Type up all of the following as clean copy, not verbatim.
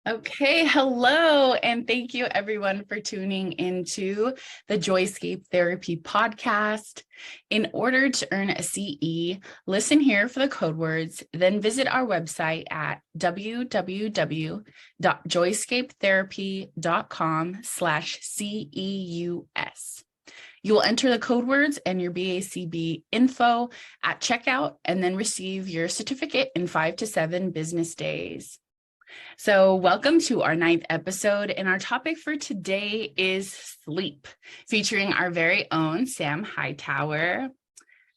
Okay, hello, and thank you everyone for tuning into the Joyscape Therapy podcast. In order to earn a CE, listen here for the code words, then visit our website at www.joyscapetherapy.com/CEUS. You will enter the code words and your BACB info at checkout and then receive your certificate in 5 to 7 business days. So welcome to our 9th episode, and our topic for today is sleep, featuring our very own Sam Hightower.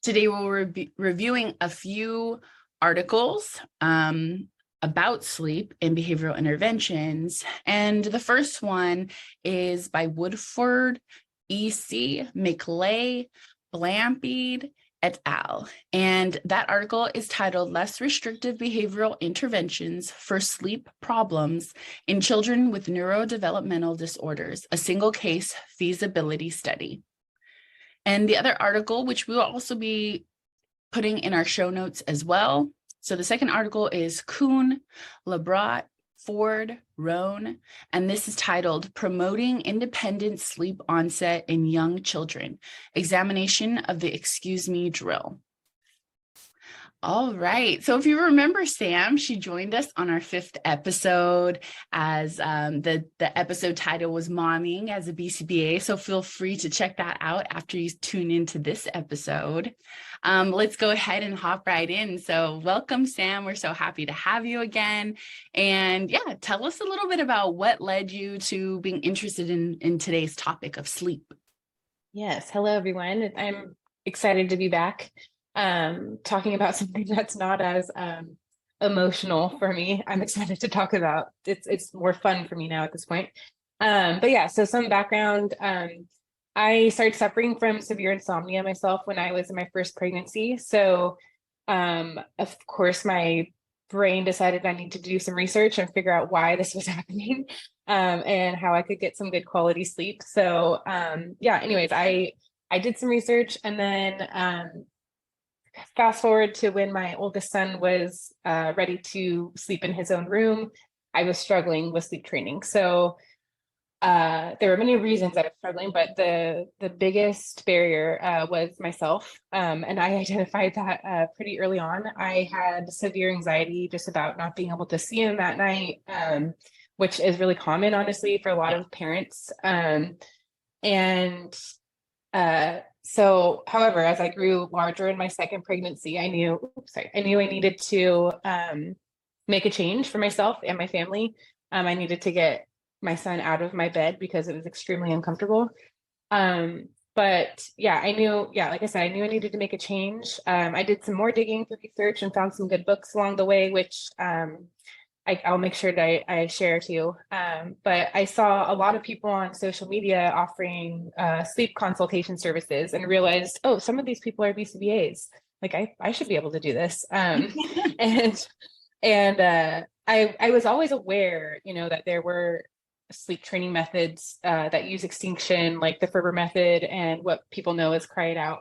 Today we'll be reviewing a few articles about sleep and behavioral interventions, and the first one is by Woodford, E.C., McLay, Blampede, et al. And that article is titled Less Restrictive Behavioral Interventions for Sleep Problems in Children with Neurodevelopmental Disorders, a Single Case Feasibility Study. And the other article, which we will also be putting in our show notes as well. So the second article is Kuhn, LaBrot, Ford, Roane, and this is titled Promoting Independent Sleep Onset in Young Children, Examination of the Excuse Me drill. All right. So if you remember Sam, she joined us on our 5th episode as the episode title was Momming as a BCBA. So feel free to check that out after you tune into this episode. Let's go ahead and hop right in. So welcome, Sam. We're so happy to have you again. And yeah, tell us a little bit about what led you to being interested in today's topic of sleep. Yes. Hello, everyone. I'm excited to be back. Talking about something that's not as emotional for me. I'm excited to talk about. It's more fun for me now at this point. But yeah, so some background. I started suffering from severe insomnia myself when I was in my first pregnancy. So of course, my brain decided I need to do some research and figure out why this was happening and how I could get some good quality sleep. So yeah, anyways, I did some research, and then fast forward to when my oldest son was ready to sleep in his own room, I was struggling with sleep training. So there were many reasons I was struggling, but the biggest barrier was myself. And I identified that pretty early on. I had severe anxiety just about not being able to see him at night, which is really common, honestly, for a lot of parents. So, however, as I grew larger in my second pregnancy, I knew I needed to make a change for myself and my family. I needed to get my son out of my bed because it was extremely uncomfortable. But yeah, like I said, I knew I needed to make a change. I did some more digging for research and found some good books along the way, which I'll make sure that I share too. But I saw a lot of people on social media offering sleep consultation services and realized, oh, some of these people are BCBAs. Like I should be able to do this. And I was always aware, that there were sleep training methods that use extinction, like the Ferber method and what people know as cry it out.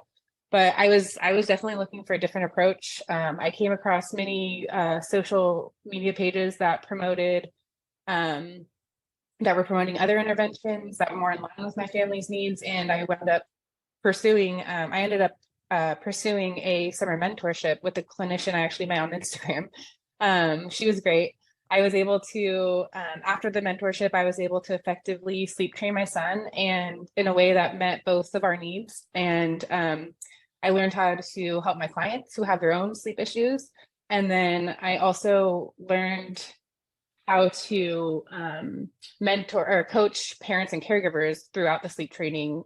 But I was definitely looking for a different approach. I came across many social media pages that were promoting other interventions that were more in line with my family's needs, and I ended up pursuing a summer mentorship with a clinician I actually met on Instagram. She was great. I was able to, after the mentorship, I was able to effectively sleep train my son, and in a way that met both of our needs. And I learned how to help my clients who have their own sleep issues. And then I also learned how to mentor or coach parents and caregivers throughout the sleep training,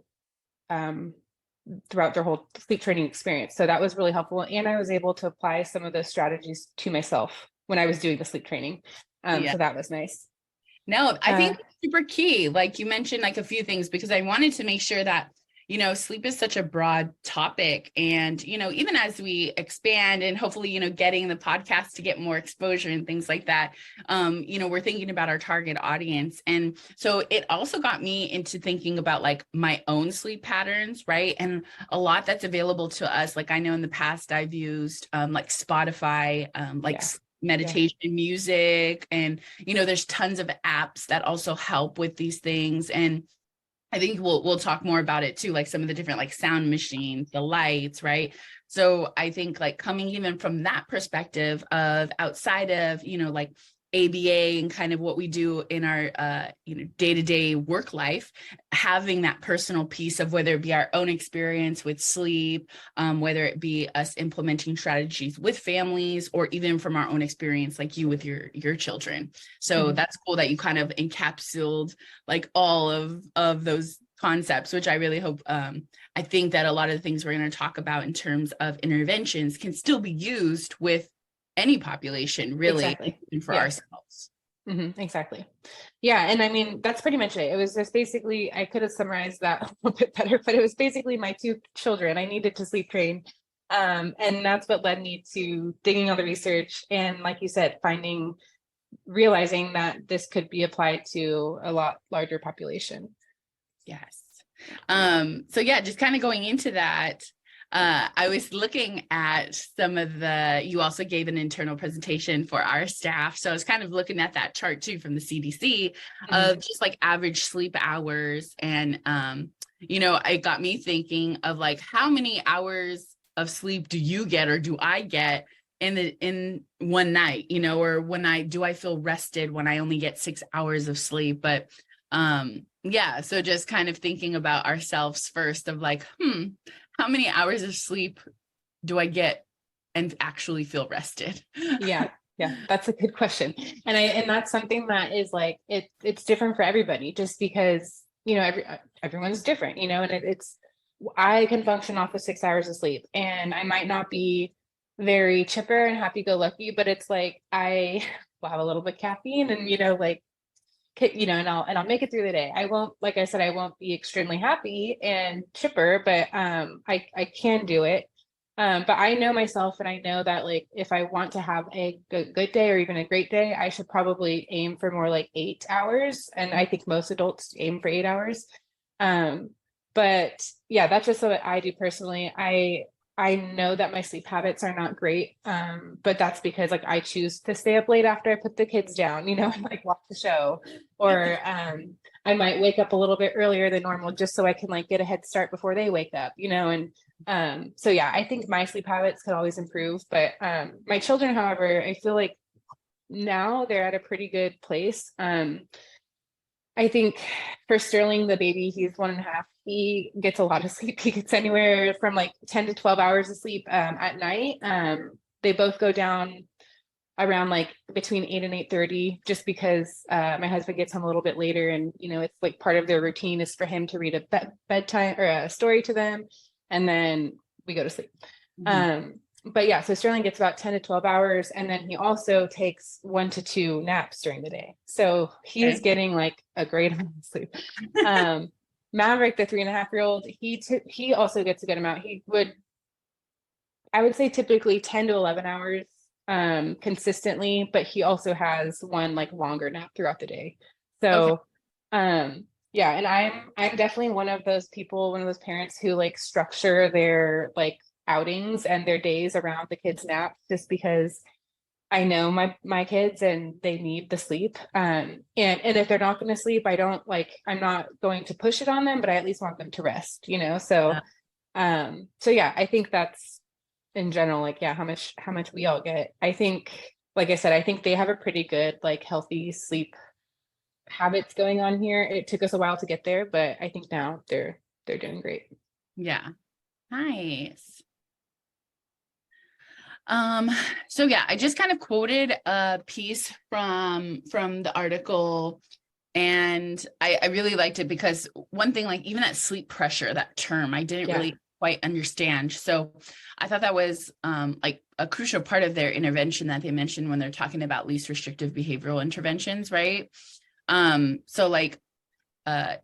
throughout their whole sleep training experience. So that was really helpful. And I was able to apply some of those strategies to myself when I was doing the sleep training. So that was nice. No, I think it's super key. Like you mentioned like a few things, because I wanted to make sure that sleep is such a broad topic, and, even as we expand and hopefully, getting the podcast to get more exposure and things like that, we're thinking about our target audience. And so it also got me into thinking about like my own sleep patterns, right? And a lot that's available to us. Like I know in the past I've used like Spotify, meditation music, and, there's tons of apps that also help with these things. And I think we'll talk more about it too, like some of the different like sound machines, the lights, right? So I think like coming even from that perspective of outside of, like ABA and kind of what we do in our, day-to-day work life, having that personal piece of whether it be our own experience with sleep, whether it be us implementing strategies with families, or even from our own experience, like you with your children. So that's cool that you kind of encapsulated like all of those concepts, which I really hope, I think that a lot of the things we're going to talk about in terms of interventions can still be used with any population, really, Exactly. for ourselves. Exactly. Yeah. And I mean, that's pretty much it. It was just basically, I could have summarized that a little bit better, but it was basically my two children. I needed to sleep train. And that's what led me to digging all the research. And like you said, realizing that this could be applied to a lot larger population. Yes. So yeah, just kind of going into that, I was looking at you also gave an internal presentation for our staff. So I was kind of looking at that chart too from the CDC of just like average sleep hours. And, it got me thinking of like, how many hours of sleep do you get, or do I get in one night, or do I feel rested when I only get 6 hours of sleep? But, yeah, so just kind of thinking about ourselves first of like, how many hours of sleep do I get and actually feel rested? Yeah, that's a good question. And that's something that is like, it's different for everybody, just because, everyone's different, and I can function off of 6 hours of sleep, and I might not be very chipper and happy-go-lucky, but it's like, I will have a little bit of caffeine and, and I'll make it through the day. I won't, like I said, I won't be extremely happy and chipper, but I can do it. But I know myself, and I know that like if I want to have a good day or even a great day, I should probably aim for more like 8 hours. And I think most adults aim for 8 hours. But yeah, that's just what I do personally. I know that my sleep habits are not great, but that's because like I choose to stay up late after I put the kids down, and like watch the show, or I might wake up a little bit earlier than normal just so I can like get a head start before they wake up, and so yeah, I think my sleep habits could always improve. But my children, however, I feel like now they're at a pretty good place. I think for Sterling, the baby, he's 1.5. He gets a lot of sleep. He gets anywhere from like 10 to 12 hours of sleep at night. They both go down around like between 8 and 8:30, just because my husband gets home a little bit later, and it's like part of their routine is for him to read a bedtime or a story to them, and then we go to sleep. But yeah, so Sterling gets about 10 to 12 hours, and then he also takes 1 to 2 naps during the day. So he's getting like a great amount of sleep. Maverick, the 3.5-year-old, he also gets a good amount. I would say typically 10 to 11 hours consistently, but he also has one like longer nap throughout the day. So yeah, and I'm definitely one of those parents who like structure their like outings and their days around the kids' naps, just because I know my kids and they need the sleep. And if they're not going to sleep, I'm not going to push it on them, but I at least want them to rest, So, so yeah, I think that's in general, like, yeah, how much we all get. I think, like I said, I think they have a pretty good, like, healthy sleep habits going on here. It took us a while to get there, but I think now they're doing great. Yeah. Nice. So yeah, I just kind of quoted a piece from the article, and I really liked it because one thing, like even that sleep pressure, that term, I didn't really quite understand. So I thought that was like a crucial part of their intervention that they mentioned when they're talking about least restrictive behavioral interventions, right? So like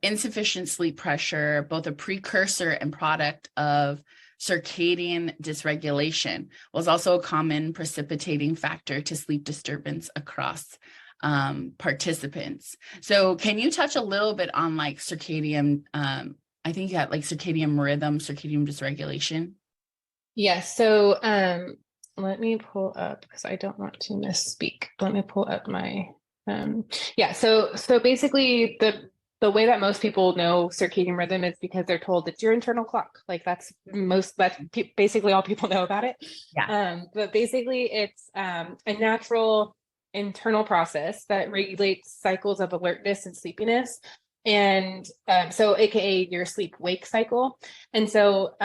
insufficient sleep pressure, both a precursor and product of circadian dysregulation, was also a common precipitating factor to sleep disturbance across participants. So can you touch a little bit on like circadian, I think you had like circadian rhythm, circadian dysregulation? Yes. So let me pull up because I don't want to misspeak. Let me pull up my yeah, so basically the way that most people know circadian rhythm is because they're told it's your internal clock. Like that's basically all people know about it. Yeah. But basically it's a natural internal process that regulates cycles of alertness and sleepiness. And so AKA your sleep wake cycle. And so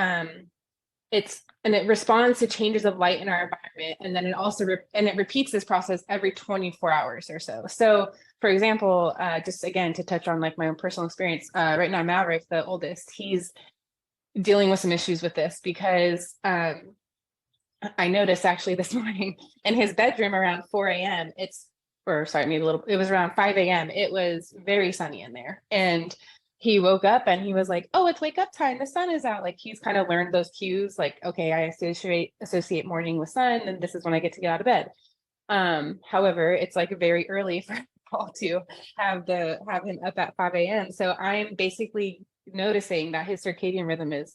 it responds to changes of light in our environment, and then it also it repeats this process every 24 hours or so. So, for example, just again to touch on like my own personal experience, right now Maverick, the oldest, he's dealing with some issues with this because I noticed actually this morning in his bedroom around 4 a.m. It was around 5 a.m. It was very sunny in there, and he woke up and he was like, oh, it's wake up time. The sun is out. Like he's kind of learned those cues, like, okay, I associate morning with sun, and this is when I get to get out of bed. However, it's like very early for Paul to have him up at 5 a.m. So I'm basically noticing that his circadian rhythm is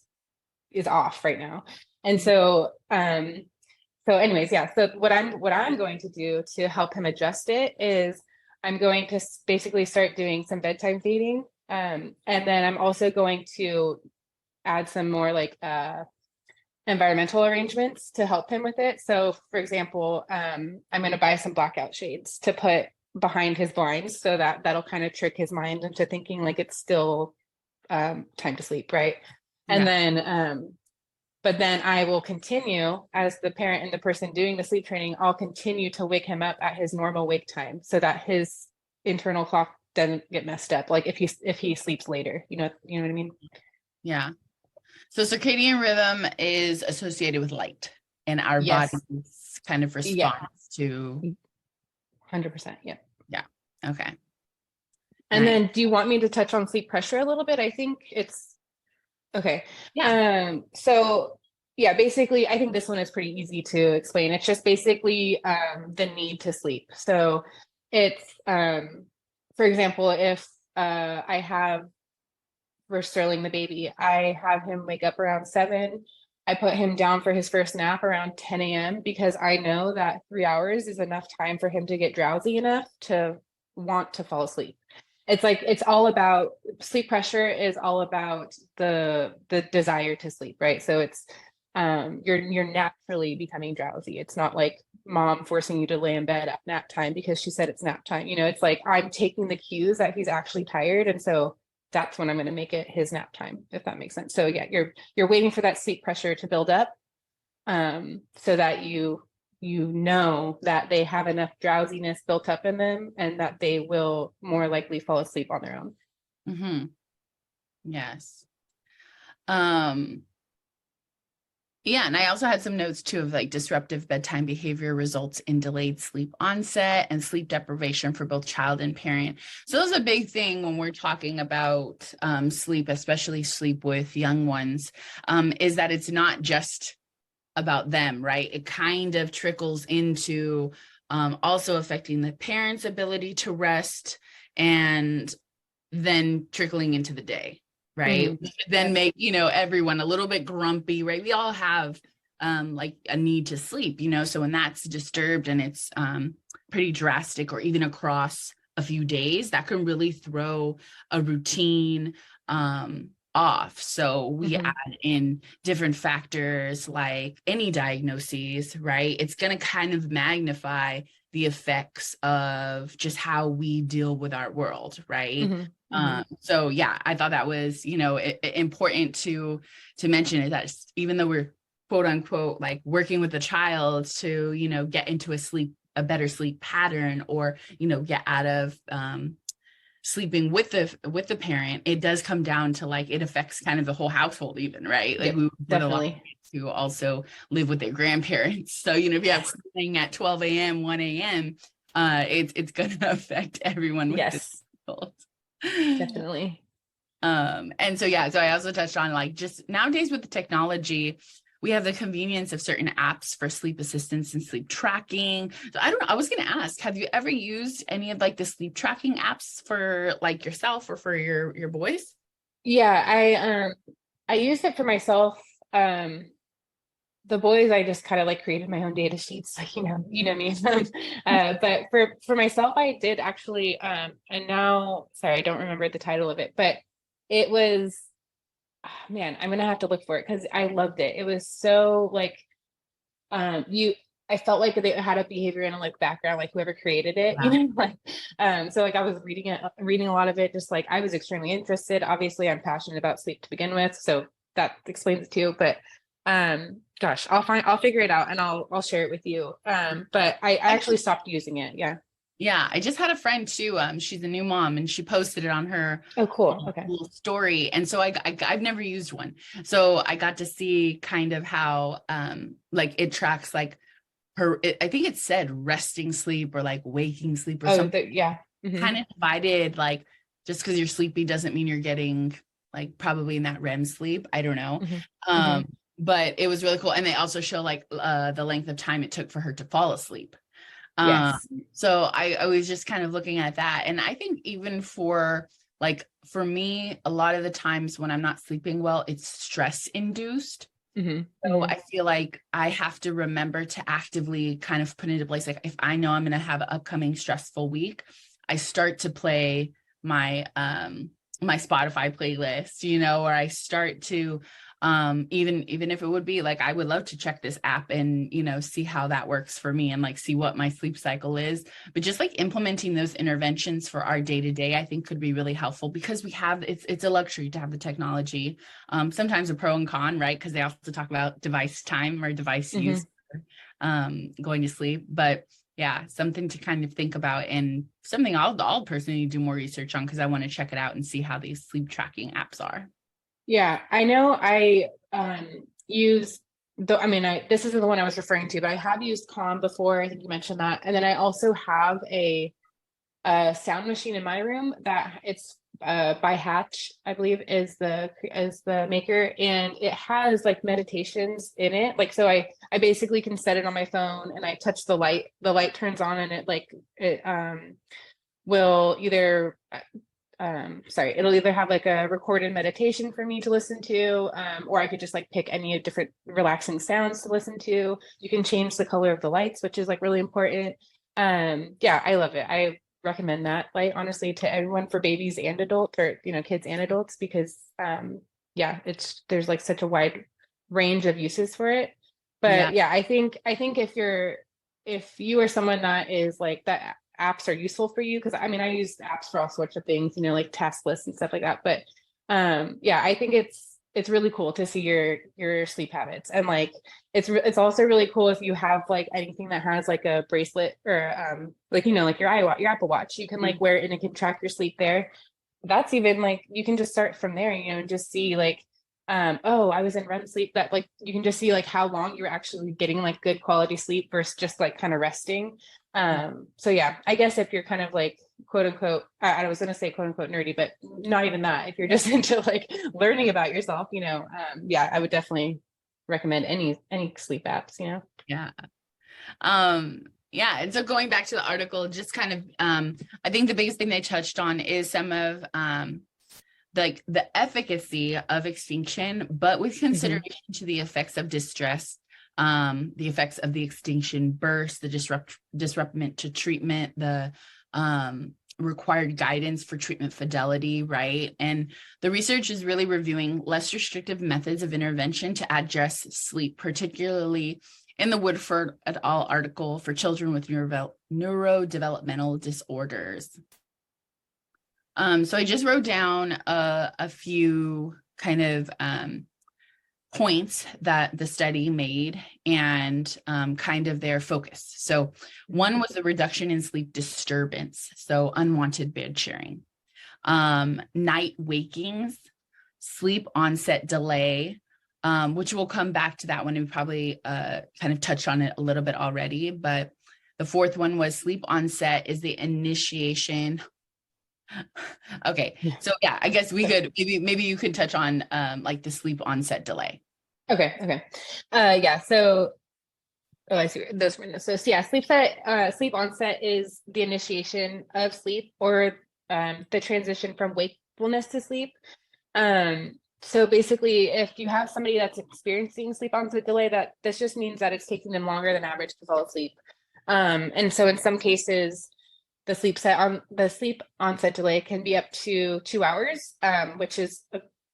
off right now. And so anyways, yeah. So what I'm going to do to help him adjust it is I'm going to basically start doing some bedtime feeding. And then I'm also going to add some more like environmental arrangements to help him with it. So for example, I'm going to buy some blackout shades to put behind his blinds so that that'll kind of trick his mind into thinking like it's still time to sleep, right? And then but then I will continue as the parent and the person doing the sleep training, I'll continue to wake him up at his normal wake time so that his internal clock doesn't get messed up. Like if he sleeps later, you know what I mean? Yeah. So circadian rhythm is associated with light and our body's kind of response to 100%. Yeah. Yeah. Okay. And then do you want me to touch on sleep pressure a little bit? I think it's okay. Yeah. So yeah, basically I think this one is pretty easy to explain. It's just basically the need to sleep. So it's for example, if for Sterling, the baby, I have him wake up around 7. I put him down for his first nap around 10 a.m. because I know that 3 hours is enough time for him to get drowsy enough to want to fall asleep. It's like, it's all about sleep pressure is all about the desire to sleep, right? So it's you're naturally becoming drowsy. It's not like mom forcing you to lay in bed at nap time because she said it's nap time. It's like I'm taking the cues that he's actually tired, and so that's when I'm going to make it his nap time, if that makes sense. So yeah, you're waiting for that sleep pressure to build up, so that you know that they have enough drowsiness built up in them and that they will more likely fall asleep on their own. Mm-hmm. Yes. Yeah, and I also had some notes too of like disruptive bedtime behavior results in delayed sleep onset and sleep deprivation for both child and parent. So that's a big thing when we're talking about sleep, especially sleep with young ones, is that it's not just about them, right? It kind of trickles into also affecting the parent's ability to rest and then trickling into the day. Right. Then make, everyone a little bit grumpy, right? We all have like a need to sleep, so when that's disturbed and it's pretty drastic or even across a few days, that can really throw a routine off. So we add in different factors like any diagnoses, right? It's going to kind of magnify the effects of just how we deal with our world, right? So yeah, I thought that was, important to mention it, that even though we're quote unquote like working with the child to, get into a better sleep pattern or, get out of sleeping with the parent, it does come down to like it affects kind of the whole household even, right? Like we would a lot of who also live with their grandparents. So, if you have sleeping at 12 a.m., 1 a.m., it's going to affect everyone with this household. Definitely. And so I also touched on like just nowadays with the technology, we have the convenience of certain apps for sleep assistance and sleep tracking. So I was going to ask, have you ever used any of like the sleep tracking apps for like yourself or for your boys? Yeah, I used it for myself the boys, I just kind of like created my own data sheets, like, you know me. But for myself, I did actually, and now, sorry, I don't remember the title of it, but it was, man, I'm gonna have to look for it because I loved it. It was so like, you, I felt like they had a behavior analytic background, like whoever created it, Yeah. like, so like I was reading a lot of it, just like I was extremely interested. Obviously, I'm passionate about sleep to begin with, so that explains it too. But gosh, I'll figure it out and I'll share it with you. But I actually stopped using it. Yeah. Yeah, I just had a friend too. She's a new mom and she posted it on her Oh, cool. Okay. little story. And so I've never used one. So I got to see kind of how like it tracks like I think it said resting sleep or like waking sleep or Oh, something. yeah. Kind of divided, like just because you're sleepy doesn't mean you're getting like probably in that REM sleep. I don't know. But it was really cool. And they also show like the length of time it took for her to fall asleep. Yes. So I was just kind of looking at that. And I think even for me, a lot of the times when I'm not sleeping well, it's stress induced. So I feel like I have to remember to actively kind of put into place, like if I know I'm going to have an upcoming stressful week, I start to play my my Spotify playlist, or I start to even if it would be like I would love to check this app and see how that works for me and like see what my sleep cycle is, but just like implementing those interventions for our day-to-day I think could be really helpful because we have it's a luxury to have the technology. Sometimes a pro and con, right? Because they also talk about device time or device use going to sleep, but yeah, something to kind of think about and something I'll personally do more research on because I want to check it out and see how these sleep tracking apps are. Yeah, I know I use this isn't the one I was referring to, but I have used Calm before. I think you mentioned that. And then I also have a sound machine in my room that it's by Hatch, I believe is the maker, and it has like meditations in it. Like, so I basically can set it on my phone and I touch the light turns on and it will either it'll either have like a recorded meditation for me to listen to, or I could just like pick any different relaxing sounds to listen to. You can change the color of the lights, which is like really important. Yeah, I love it. I recommend that light honestly to everyone, for babies and adults, or kids and adults, because yeah, there's like such a wide range of uses for it. But yeah, I think if you are someone that is like that, apps are useful for you, because I mean I use apps for all sorts of things, like task lists and stuff like that, but yeah, I think it's really cool to see your sleep habits, and like it's also really cool if you have like anything that has like a bracelet or like like your Apple Watch, you can like wear it and it can track your sleep there. That's even like you can just start from there, and just see like oh, I was in REM sleep, that like you can just see like how long you're actually getting like good quality sleep versus just like kind of resting. So yeah, I guess if you're kind of like quote unquote, I was going to say quote unquote nerdy, but not even that. If you're just into like learning about yourself, yeah, I would definitely recommend any sleep apps, Yeah. Yeah. And so going back to the article, just kind of, I think the biggest thing they touched on is some of, like the efficacy of extinction, but with consideration to the effects of distress, the effects of the extinction burst, the disruptment to treatment, the required guidance for treatment fidelity, right? And the research is really reviewing less restrictive methods of intervention to address sleep, particularly in the Woodford et al. Article for children with neurodevelopmental disorders. So I just wrote down a few kind of points that the study made and kind of their focus. So one was a reduction in sleep disturbance, so unwanted bed sharing, night wakings, sleep onset delay, which we'll come back to that one and probably kind of touched on it a little bit already. But the fourth one was sleep onset is the initiation. Okay, so yeah, I guess we could maybe you could touch on like the sleep onset delay. Okay. Yeah, so I see those were so yeah, sleep onset is the initiation of sleep, or the transition from wakefulness to sleep. So basically, if you have somebody that's experiencing sleep onset delay, that this just means that it's taking them longer than average to fall asleep. And so in some cases, the sleep onset delay can be up to 2 hours, which is,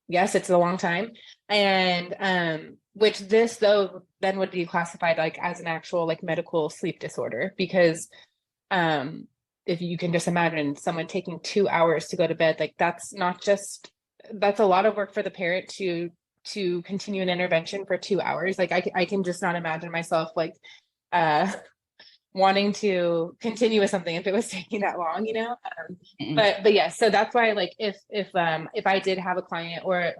yes, it's a long time. And which this though then would be classified like as an actual like medical sleep disorder, because if you can just imagine someone taking 2 hours to go to bed, like that's a lot of work for the parent to continue an intervention for 2 hours. Like I can just not imagine myself like wanting to continue with something if it was taking that long, you know. But yeah, so that's why like if I did have a client or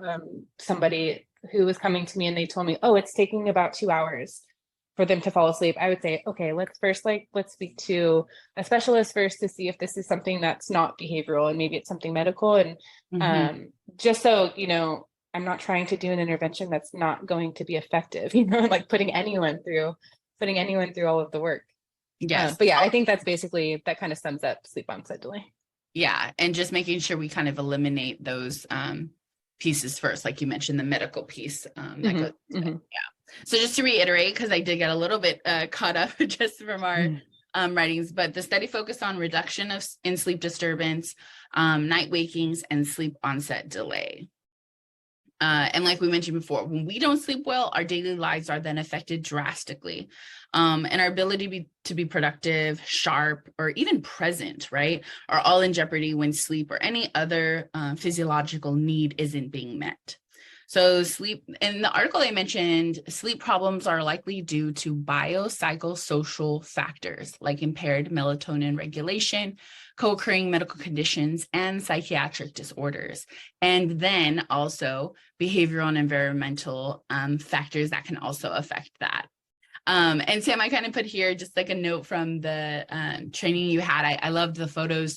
somebody who was coming to me and they told me, oh, it's taking about 2 hours for them to fall asleep, I would say, okay, let's speak to a specialist first to see if this is something that's not behavioral and maybe it's something medical. And just so you know, I'm not trying to do an intervention that's not going to be effective, you know, like putting anyone through all of the work. Yes. But yeah, I think that's basically, that kind of sums up sleep onset delay. Yeah. And just making sure we kind of eliminate those pieces first, like you mentioned, the medical piece that goes into it. Yeah. So just to reiterate, because I did get a little bit caught up just from our writings, but the study focused on reduction in sleep disturbance, night wakings, and sleep onset delay. And like we mentioned before, when we don't sleep well, our daily lives are then affected drastically. And our ability to be productive, sharp, or even present, right, are all in jeopardy when sleep or any other physiological need isn't being met. So sleep, in the article I mentioned, sleep problems are likely due to biopsychosocial factors like impaired melatonin regulation, co-occurring medical conditions, and psychiatric disorders. And then also behavioral and environmental factors that can also affect that. And Sam, I kind of put here just like a note from the training you had. I loved the photos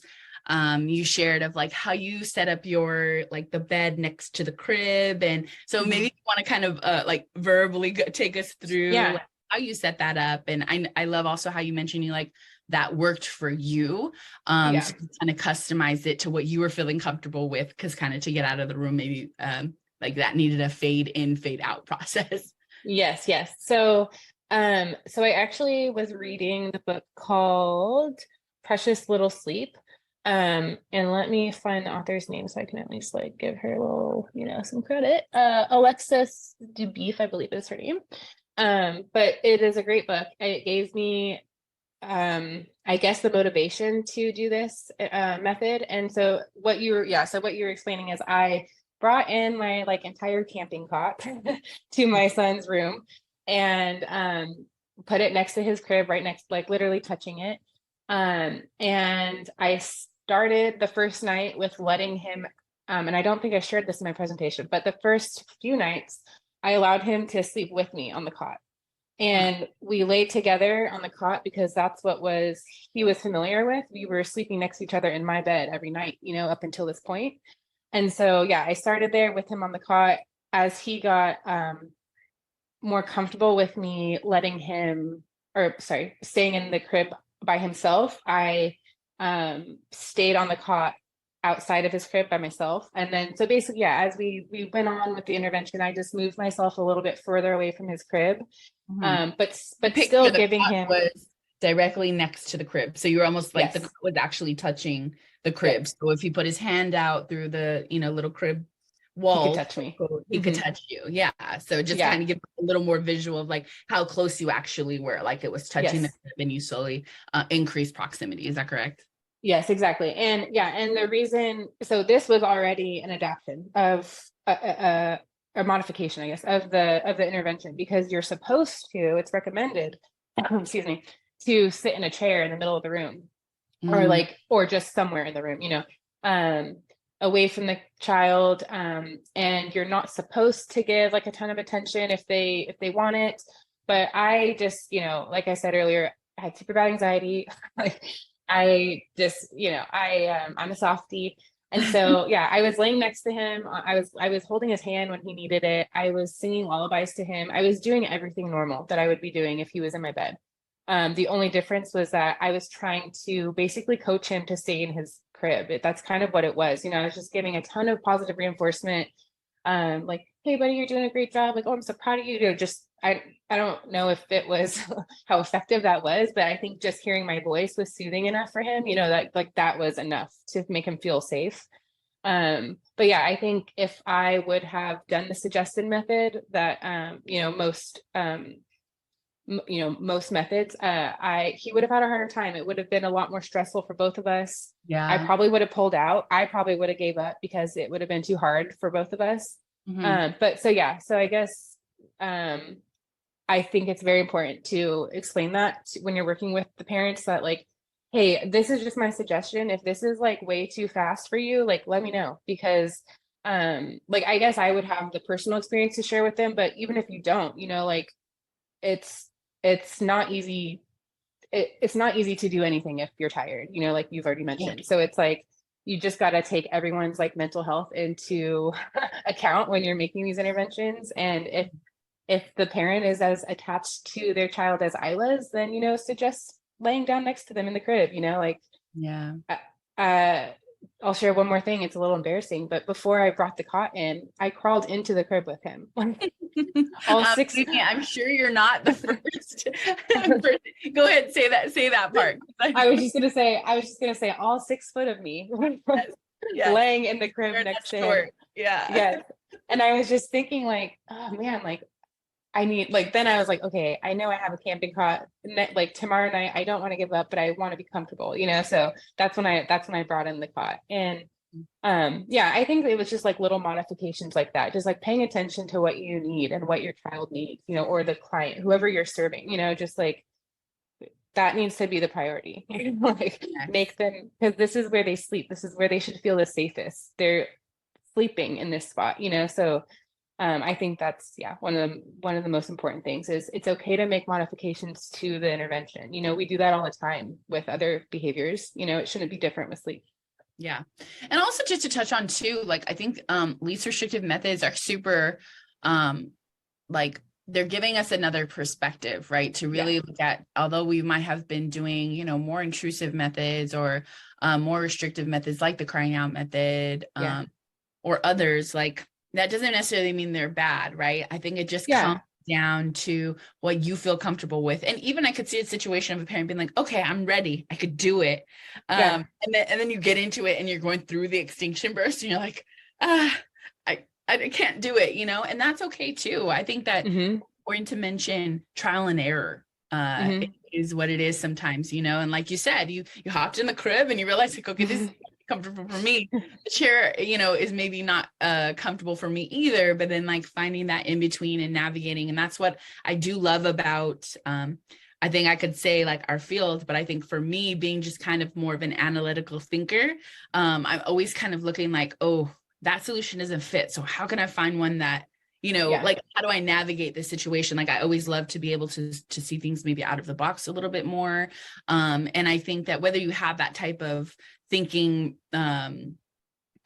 you shared of like how you set up your like the bed next to the crib, and so maybe you want to kind of like verbally take us through like, how you set that up. And I love also how you mentioned you like that worked for you, so kind of customize it to what you were feeling comfortable with, because kind of to get out of the room maybe like that needed a fade in fade out process. Yes. So I actually was reading the book called Precious Little Sleep. And let me find the author's name so I can at least like give her a little, you know, some credit. Alexis Dubeef, I believe is her name. But it is a great book. It gave me, I guess, the motivation to do this method. And so what you were explaining is I brought in my like entire camping cot to my son's room and put it next to his crib, right next, like literally touching it. And I started the first night with letting him, and I don't think I shared this in my presentation, but the first few nights I allowed him to sleep with me on the cot. And we laid together on the cot because that's what he was familiar with. We were sleeping next to each other in my bed every night, you know, up until this point. And so, yeah, I started there with him on the cot. As he got more comfortable with me staying in the crib by himself, I stayed on the cot outside of his crib by myself. And then, so basically, yeah, as we went on with the intervention, I just moved myself a little bit further away from his crib. But still giving him was directly next to the crib. So you were almost like the crib was actually touching the crib. Yes. So if he put his hand out through the, you know, little crib wall, he could touch me. He could touch you. Yeah. So just kind of give a little more visual of like how close you actually were, like it was touching the crib and you slowly increase proximity. Is that correct? Yes, exactly. And and the reason, so this was already an adaptation of a modification, I guess, of the intervention, because you're supposed to, it's recommended, excuse me, to sit in a chair in the middle of the room, or just somewhere in the room, you know, away from the child. And you're not supposed to give like a ton of attention if they want it. But I just, you know, like I said earlier, I had super bad anxiety. Like I just, you know, I'm a softie. And so, I was laying next to him. I was holding his hand when he needed it. I was singing lullabies to him. I was doing everything normal that I would be doing if he was in my bed. The only difference was that I was trying to basically coach him to stay in his crib. That's kind of what it was. You know, I was just giving a ton of positive reinforcement, like, hey buddy, you're doing a great job. Like, oh, I'm so proud of you. Just, I don't know if it was how effective that was, but I think just hearing my voice was soothing enough for him, that like that was enough to make him feel safe. But yeah, I think if I would have done the suggested method that, most methods, he would have had a harder time. It would have been a lot more stressful for both of us. I Yeah. probably would have pulled out. I probably would have gave up because it would have been too hard for both of us. But so yeah, so I guess I think it's very important to explain that when you're working with the parents that like, hey, this is just my suggestion. If this is like way too fast for you, like let me know, because like I guess I would have the personal experience to share with them, but even if you don't, like it's not easy. It's not easy to do anything if you're tired, like you've already mentioned. So it's like you just got to take everyone's like mental health into account when you're making these interventions. And if the parent is as attached to their child as I was, then suggest laying down next to them in the crib, like Yeah. I'll share one more thing. It's a little embarrassing, but before I brought the cot in, I crawled into the crib with him. All six. I'm sure you're not the first. Go ahead, say that part. I was just gonna say all 6 foot of me Yes. laying in the crib next to him. Yeah. Yes. And I was just thinking like, oh man, like I need, like, then I was like, okay, I know I have a camping cot like tomorrow night. I don't want to give up, but I want to be comfortable, so that's when I brought in the cot. And yeah, I think it was just like little modifications like that, just like paying attention to what you need and what your child needs, or the client, whoever you're serving, just like that needs to be the priority. Like make them, because this is where they sleep, this is where they should feel the safest. They're sleeping in this spot, so I think that's one of the most important things is it's okay to make modifications to the intervention. We do that all the time with other behaviors. It shouldn't be different with sleep. Yeah. And also just to touch on too, like I think least restrictive methods are super like they're giving us another perspective, right? To really look at, although we might have been doing, more intrusive methods or more restrictive methods like the crying out method or others, like that doesn't necessarily mean they're bad, right? I think it just comes down to what you feel comfortable with. And even I could see a situation of a parent being like, okay, I'm ready, I could do it. And then you get into it and you're going through the extinction burst and you're like, I can't do it, and that's okay too. I think that important to mention trial and error is what it is sometimes, and like you said, you hopped in the crib and you realized like, okay, this is comfortable for me. The chair, is maybe not comfortable for me either, but then like finding that in between and navigating. And that's what I do love about, I think I could say like our field, but I think for me being just kind of more of an analytical thinker, I'm always kind of looking like, oh, that solution doesn't fit. So how can I find one that, like, how do I navigate this situation? Like, I always love to be able to see things maybe out of the box a little bit more. And I think that whether you have that type of thinking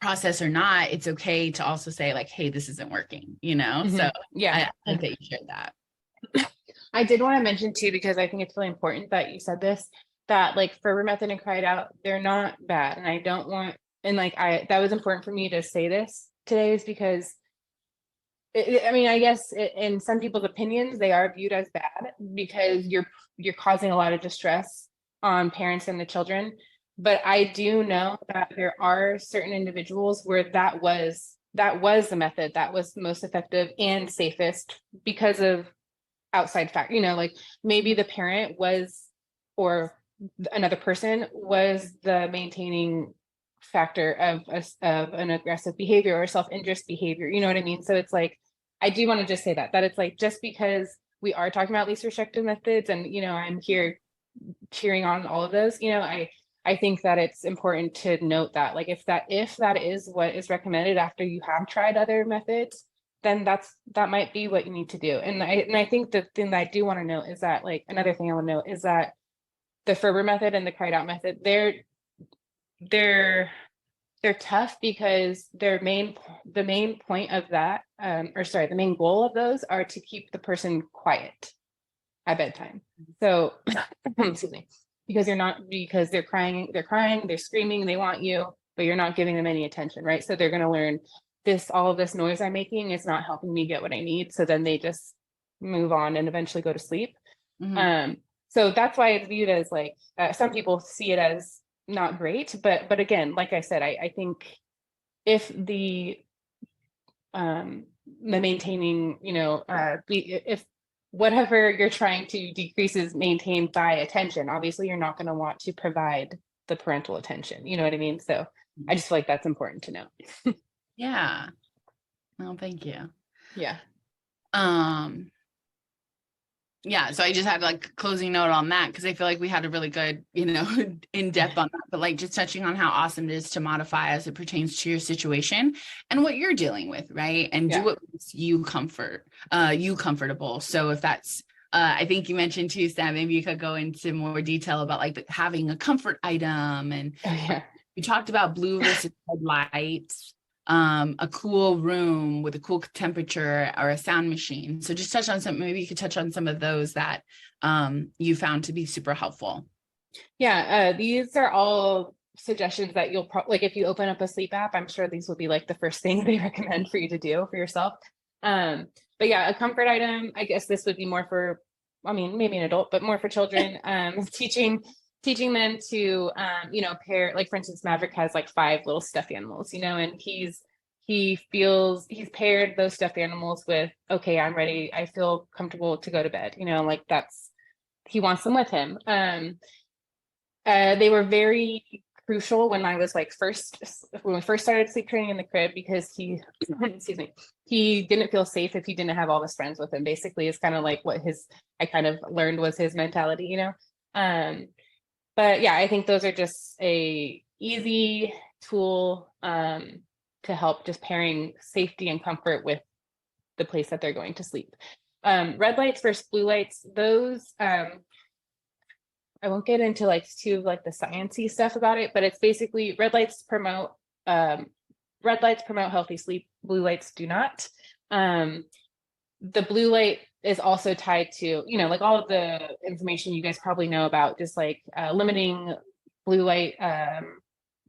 process or not, it's okay to also say like, hey, this isn't working, So I think that you shared that. I did want to mention too, because I think it's really important that you said this, that like Ferber method and cried out, they're not bad. And I don't want, and like, that was important for me to say this today, is because I guess in some people's opinions, they are viewed as bad because you're causing a lot of distress on parents and the children. But I do know that there are certain individuals where that was the method that was most effective and safest because of outside factor, like maybe the parent was, or another person was the maintaining factor of an aggressive behavior or self-interest behavior. You know what I mean? So it's like, I do want to just say that it's like, just because we are talking about least restrictive methods and, I'm here cheering on all of those, I think that it's important to note that, like, if that is what is recommended after you have tried other methods, then that might be what you need to do. And I think the thing that I do want to note is that, like, another thing I want to note is that the Ferber method and the cried out method, they're tough because the main point of that, the main goal of those are to keep the person quiet at bedtime. So, excuse me, because they're crying, they're screaming, they want you, but you're not giving them any attention, right? So they're going to learn all of this noise I'm making is not helping me get what I need. So then they just move on and eventually go to sleep. So that's why it's viewed as like, some people see it as not great, but again, like I said, I think if the maintaining, if whatever you're trying to decrease is maintained by attention, obviously you're not going to want to provide the parental attention. You know what I mean? So I just feel like that's important to know. Yeah. Well, thank you. Yeah. Yeah, so I just had like a closing note on that because I feel like we had a really good, in depth on that, but like just touching on how awesome it is to modify as it pertains to your situation and what you're dealing with, right? And do what makes you comfortable. So if that's, I think you mentioned too, Sam, maybe you could go into more detail about like having a comfort item, and we talked about blue versus red lights. A cool room with a cool temperature, or a sound machine. So just touch on some, maybe you could touch on some of those that you found to be super helpful. Yeah, these are all suggestions that you'll probably, like if you open up a sleep app, I'm sure these will be like the first thing they recommend for you to do for yourself. But yeah, a comfort item, I guess this would be more for, maybe an adult, but more for children, teaching them to, pair, like for instance, Maverick has like 5 little stuffed animals, and he feels he's paired those stuffed animals with, okay, I'm ready. I feel comfortable to go to bed, like he wants them with him. They were very crucial when I was like when we first started sleep training in the crib, because he, excuse me, he didn't feel safe if he didn't have all his friends with him. Basically, it's kind of like what I kind of learned was his mentality, But yeah, I think those are just a easy tool to help just pairing safety and comfort with the place that they're going to sleep. Red lights versus blue lights, those, I won't get into like too like the sciencey stuff about it, but it's basically red lights promote healthy sleep, blue lights do not. The blue light is also tied to, like all of the information you guys probably know about, just like limiting blue light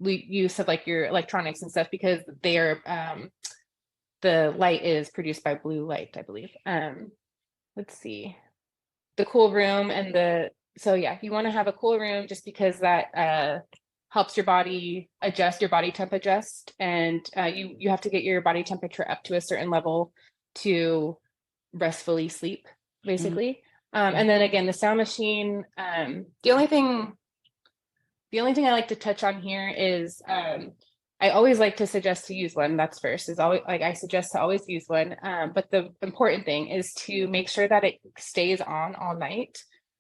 use of like your electronics and stuff, because they are the light is produced by blue light, I believe. Let's see, the cool room and so yeah, you want to have a cool room just because that helps your body temp adjust, and you have to get your body temperature up to a certain level to restfully sleep, basically. And then again, the sound machine, the only thing I like to touch on here is I always like to suggest to use one. That's first, is always like I suggest to always use one. But the important thing is to make sure that it stays on all night.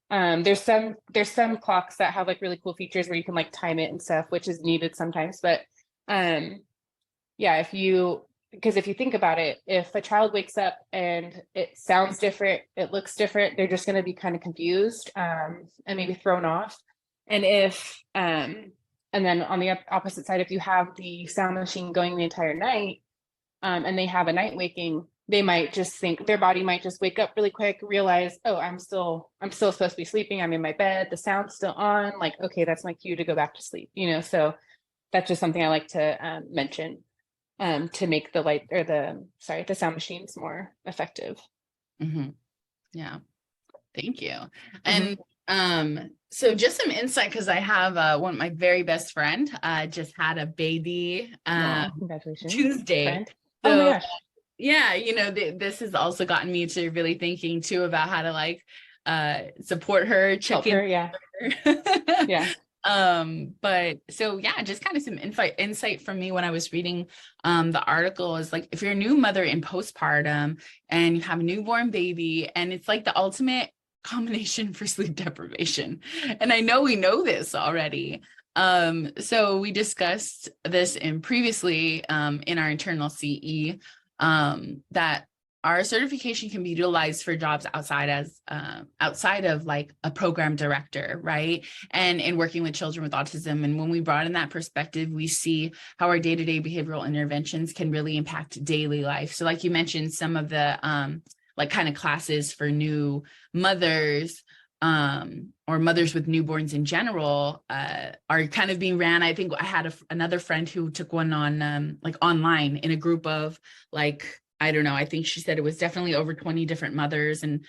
There's some clocks that have like really cool features where you can like time it and stuff, which is needed sometimes. But yeah, because if you think about it, if a child wakes up and it sounds different, it looks different, they're just going to be kind of confused and maybe thrown off. And and then on the opposite side, if you have the sound machine going the entire night and they have a night waking, they might just think, their body might just wake up really quick, realize, oh, I'm still supposed to be sleeping. I'm in my bed. The sound's still on. Like, okay, that's my cue to go back to sleep. So that's just something I like to mention. To make the light or the sound machines more effective. Yeah, thank you. And so just some insight, because I have one of my very best friend just had a baby congratulations, Tuesday. Friend. So, oh my gosh. Yeah, this has also gotten me to really thinking too about how to like support her, check in. Yeah. Yeah. But so yeah, just kind of some insight from me when I was reading the article is like, if you're a new mother in postpartum and you have a newborn baby, and it's like the ultimate combination for sleep deprivation. And I know we know this already. So we discussed this previously in our internal CE, that our certification can be utilized for jobs outside of like a program director, right? And in working with children with autism. And when we broaden that perspective, we see how our day-to-day behavioral interventions can really impact daily life. So like you mentioned, some of the like kind of classes for new mothers or mothers with newborns in general are kind of being ran. I think I had another friend who took one on like online in a group of like, I don't know, I think she said it was definitely over 20 different mothers and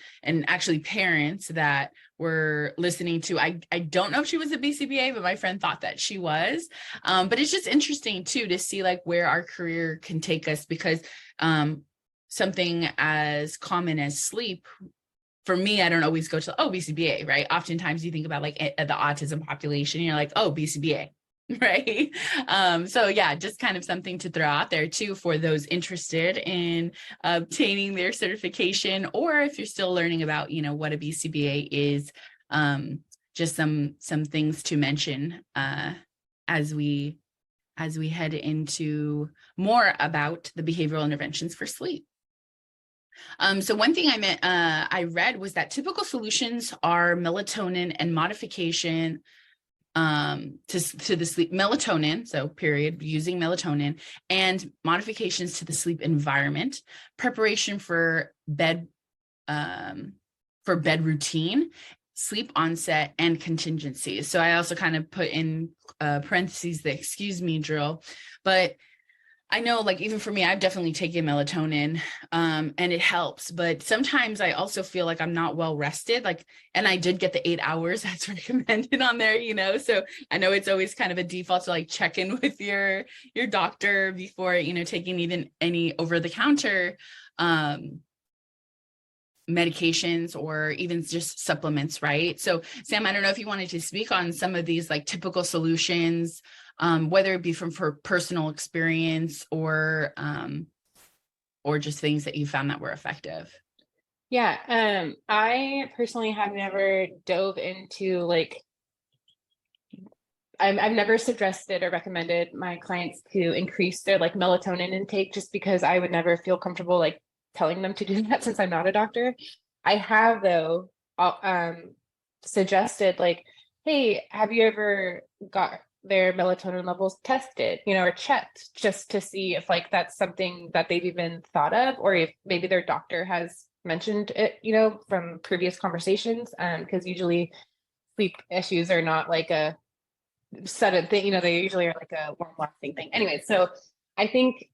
actually parents that were listening to. I don't know if she was a BCBA, but my friend thought that she was. But it's just interesting too to see like where our career can take us, because something as common as sleep, for me, I don't always go to, oh, BCBA, right? Oftentimes you think about like the autism population, you're like, oh, BCBA, right? So yeah, just kind of something to throw out there too for those interested in obtaining their certification, or if you're still learning about, you know, what a BCBA is, just some things to mention as we head into more about the behavioral interventions for sleep. So one thing I read was that typical solutions are melatonin and modification to the sleep melatonin, so period, using melatonin, and modifications to the sleep environment, preparation for bed routine, sleep onset, and contingencies. So I also kind of put in parentheses the excuse me drill, but I know, like, even for me, I've definitely taken melatonin and it helps, but sometimes I also feel like I'm not well rested, like, and I did get the 8 hours that's recommended on there, you know, so I know it's always kind of a default to like check in with your doctor before, you know, taking even any over the counter medications or even just supplements, right? So Sam, I don't know if you wanted to speak on some of these like typical solutions, whether it be from for personal experience or just things that you found that were effective. Yeah, I personally have never dove into like, I've never suggested or recommended my clients to increase their like melatonin intake, just because I would never feel comfortable like telling them to do that since I'm not a doctor. I have though suggested like, hey, have you ever got their melatonin levels tested, you know, or checked, just to see if like that's something that they've even thought of, or if maybe their doctor has mentioned it, you know, from previous conversations, because usually sleep issues are not like a sudden thing, you know, they usually are like a long lasting thing. Anyway, so I think,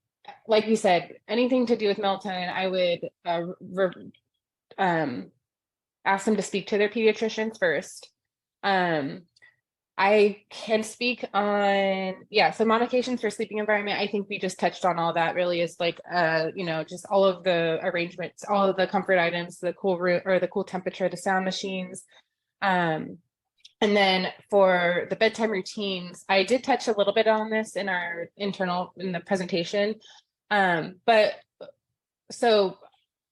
like you said, anything to do with melatonin, I would ask them to speak to their pediatricians first. I can speak on, yeah, so modifications for sleeping environment. I think we just touched on all that. Really is like, you know, just all of the arrangements, all of the comfort items, the cool room or the cool temperature, the sound machines. And then for the bedtime routines, I did touch a little bit on this in the presentation. But so,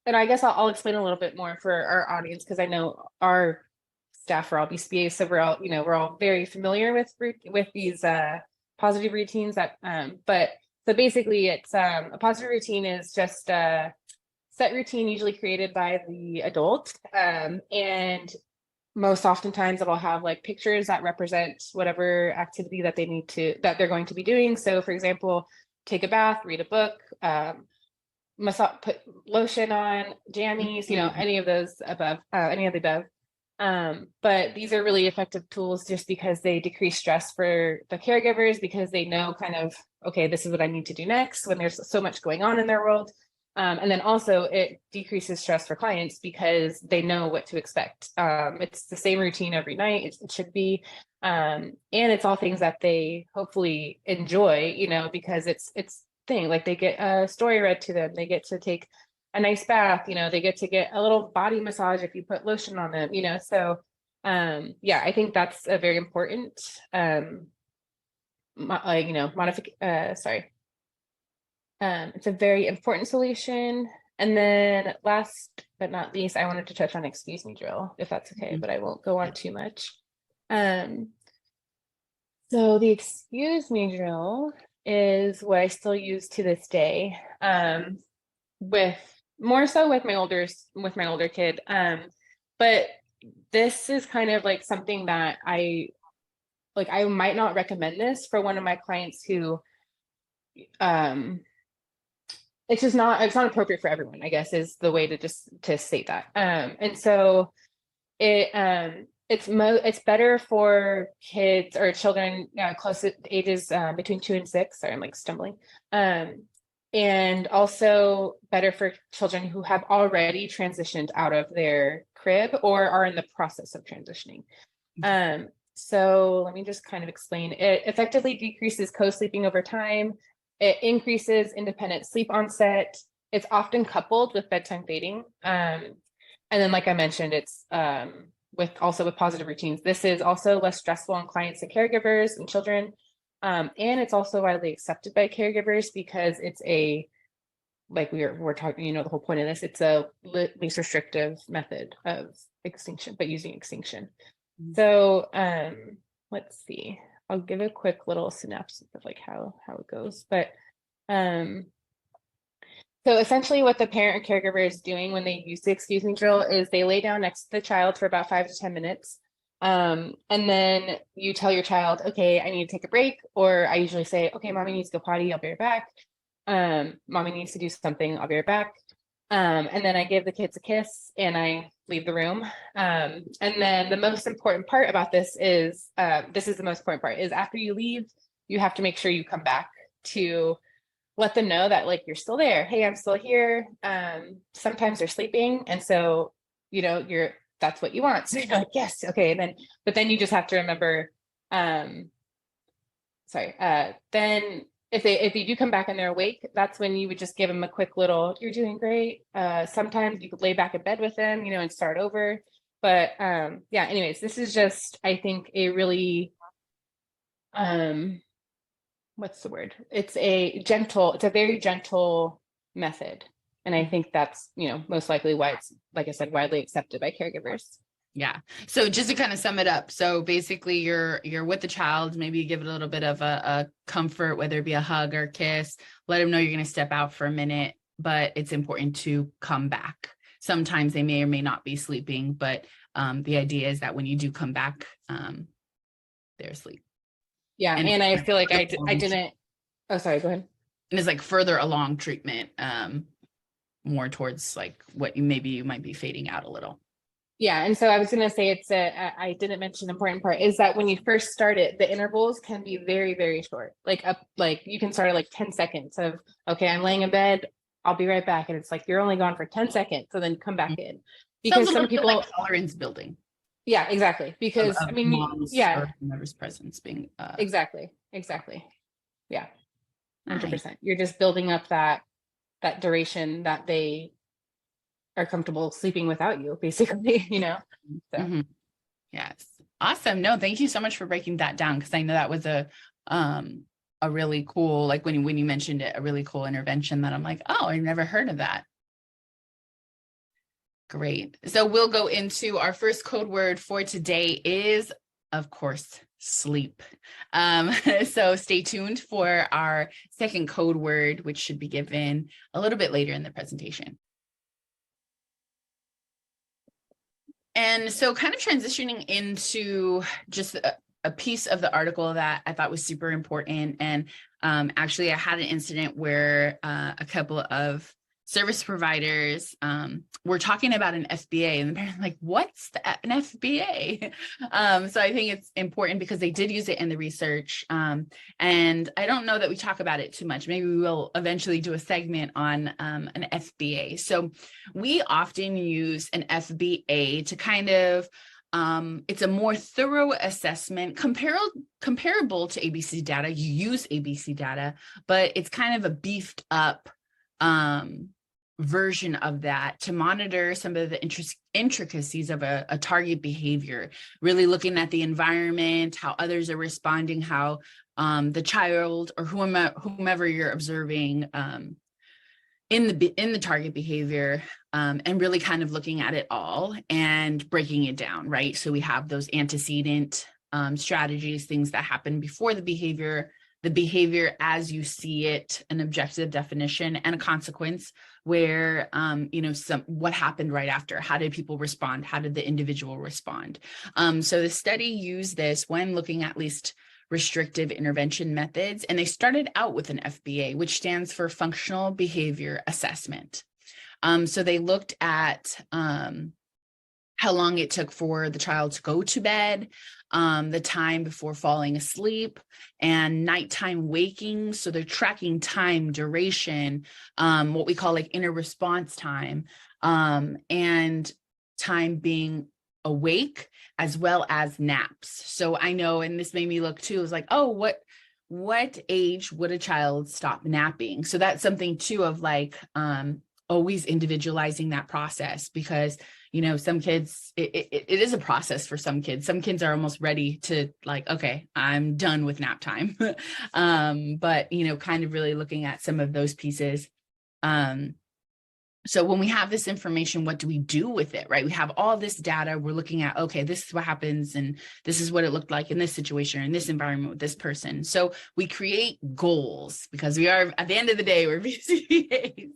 and I guess I'll explain a little bit more for our audience, because I know our staff are all BCBA, so we're all very familiar with these positive routines that but so basically it's a positive routine is just a set routine usually created by the adult, and most oftentimes it'll have like pictures that represent whatever activity that they're going to be doing. So for example, take a bath, read a book, put lotion on, jammies, you know, any of the above. But these are really effective tools just because they decrease stress for the caregivers, because they know kind of, okay, this is what I need to do next when there's so much going on in their world. And then also it decreases stress for clients because they know what to expect. It's the same routine every night. It should be. And it's all things that they hopefully enjoy, you know, because it's thing like they get a story read to them. They get to take a nice bath, you know, they get to get a little body massage if you put lotion on them, you know. So yeah, I think that's a very important it's a very important solution. And then last but not least, I wanted to touch on excuse me drill, if that's okay, but I won't go on too much. So the excuse me drill is what I still use to this day, with more so with my older kid. But this is kind of like something that I might not recommend this for one of my clients who it's not appropriate for everyone, I guess, is the way to state that. And so It's better for kids or children close to ages between 2 and 6. Sorry, I'm like stumbling. And also better for children who have already transitioned out of their crib or are in the process of transitioning. So let me just kind of explain. It effectively decreases co-sleeping over time. It increases independent sleep onset. It's often coupled with bedtime fading. And then, like I mentioned, it's with positive routines. This is also less stressful on clients and caregivers and children. And it's also widely accepted by caregivers because it's like we're talking, the whole point of this, it's a least restrictive method of extinction, but using extinction. So let's see, I'll give a quick little synopsis of like how it goes. But so essentially what the parent or caregiver is doing when they use the excuse me drill is they lay down next to the child for about 5 to 10 minutes. And then you tell your child, okay, I need to take a break. Or I usually say, okay, mommy needs to go potty, I'll be right back. Mommy needs to do something, I'll be right back. And then I give the kids a kiss and I leave the room. And then the most important part about this is the most important part is after you leave, you have to make sure you come back to let them know that like you're still there. Hey, I'm still here. Sometimes they're sleeping. And so, that's what you want. So you're like, yes, okay. But then you just have to remember, then if they do come back and they're awake, that's when you would just give them a quick little, you're doing great. Sometimes you could lay back in bed with them, and start over. But anyways, this is just, I think, a really, what's the word? It's a very gentle method. And I think that's, most likely why it's, like I said, widely accepted by caregivers. Yeah. So just to kind of sum it up. So basically you're with the child, maybe you give it a little bit of a comfort, whether it be a hug or a kiss, let them know you're going to step out for a minute, but it's important to come back. Sometimes they may or may not be sleeping, but the idea is that when you do come back, they're asleep. Yeah. And I feel like I didn't, oh, sorry, go ahead. And it's like further along treatment, more towards like what you might be fading out a little. Yeah. And so I was going to say I didn't mention the important part is that when you first start it, the intervals can be very, very short. Like you can start at like 10 seconds of, okay, I'm laying in bed, I'll be right back. And it's like, you're only gone for 10 seconds. So then come back in. Because some people like tolerance building. Yeah, exactly. Because of mom's or whomever's presence being exactly. Yeah. 100%. Nice. You're just building up that duration that they are comfortable sleeping without you, basically, So. Yes. Awesome. No, thank you so much for breaking that down, because I know that was a really cool, like when you mentioned it, a really cool intervention that I'm like, oh, I've never heard of that. Great. So we'll go into our first code word for today is, of course, sleep. So stay tuned for our second code word, which should be given a little bit later in the presentation. And so kind of transitioning into just a piece of the article that I thought was super important. And actually, I had an incident where a couple of service providers were talking about an FBA, and they're like, what's an FBA? So I think it's important because they did use it in the research. And I don't know that we talk about it too much. Maybe we will eventually do a segment on an FBA. So we often use an FBA to kind of, it's a more thorough assessment comparable to ABC data. You use ABC data, but it's kind of a beefed up version of that to monitor some of the intricacies of a target behavior, really looking at the environment, how others are responding, how the child or whomever you're observing in the target behavior, and really kind of looking at it all and breaking it down, right? So we have those antecedent strategies, things that happen before the behavior as you see it, an objective definition, and a consequence where, what happened right after, how did people respond? How did the individual respond? So the study used this when looking at least restrictive intervention methods, and they started out with an FBA, which stands for Functional Behavior Assessment. So they looked at how long it took for the child to go to bed, the time before falling asleep, and nighttime waking. So they're tracking time, duration, what we call like inner response time, and time being awake, as well as naps. So I know, and this made me look too, it was like, oh, what age would a child stop napping? So that's something too of like, always individualizing that process, because some kids, it is a process for some kids. Some kids are almost ready to like, okay, I'm done with nap time. But kind of really looking at some of those pieces. So when we have this information, what do we do with it, right? We have all this data. We're looking at, okay, this is what happens, and this is what it looked like in this situation, in this environment with this person. So we create goals, because we are, at the end of the day, we're BCBAs.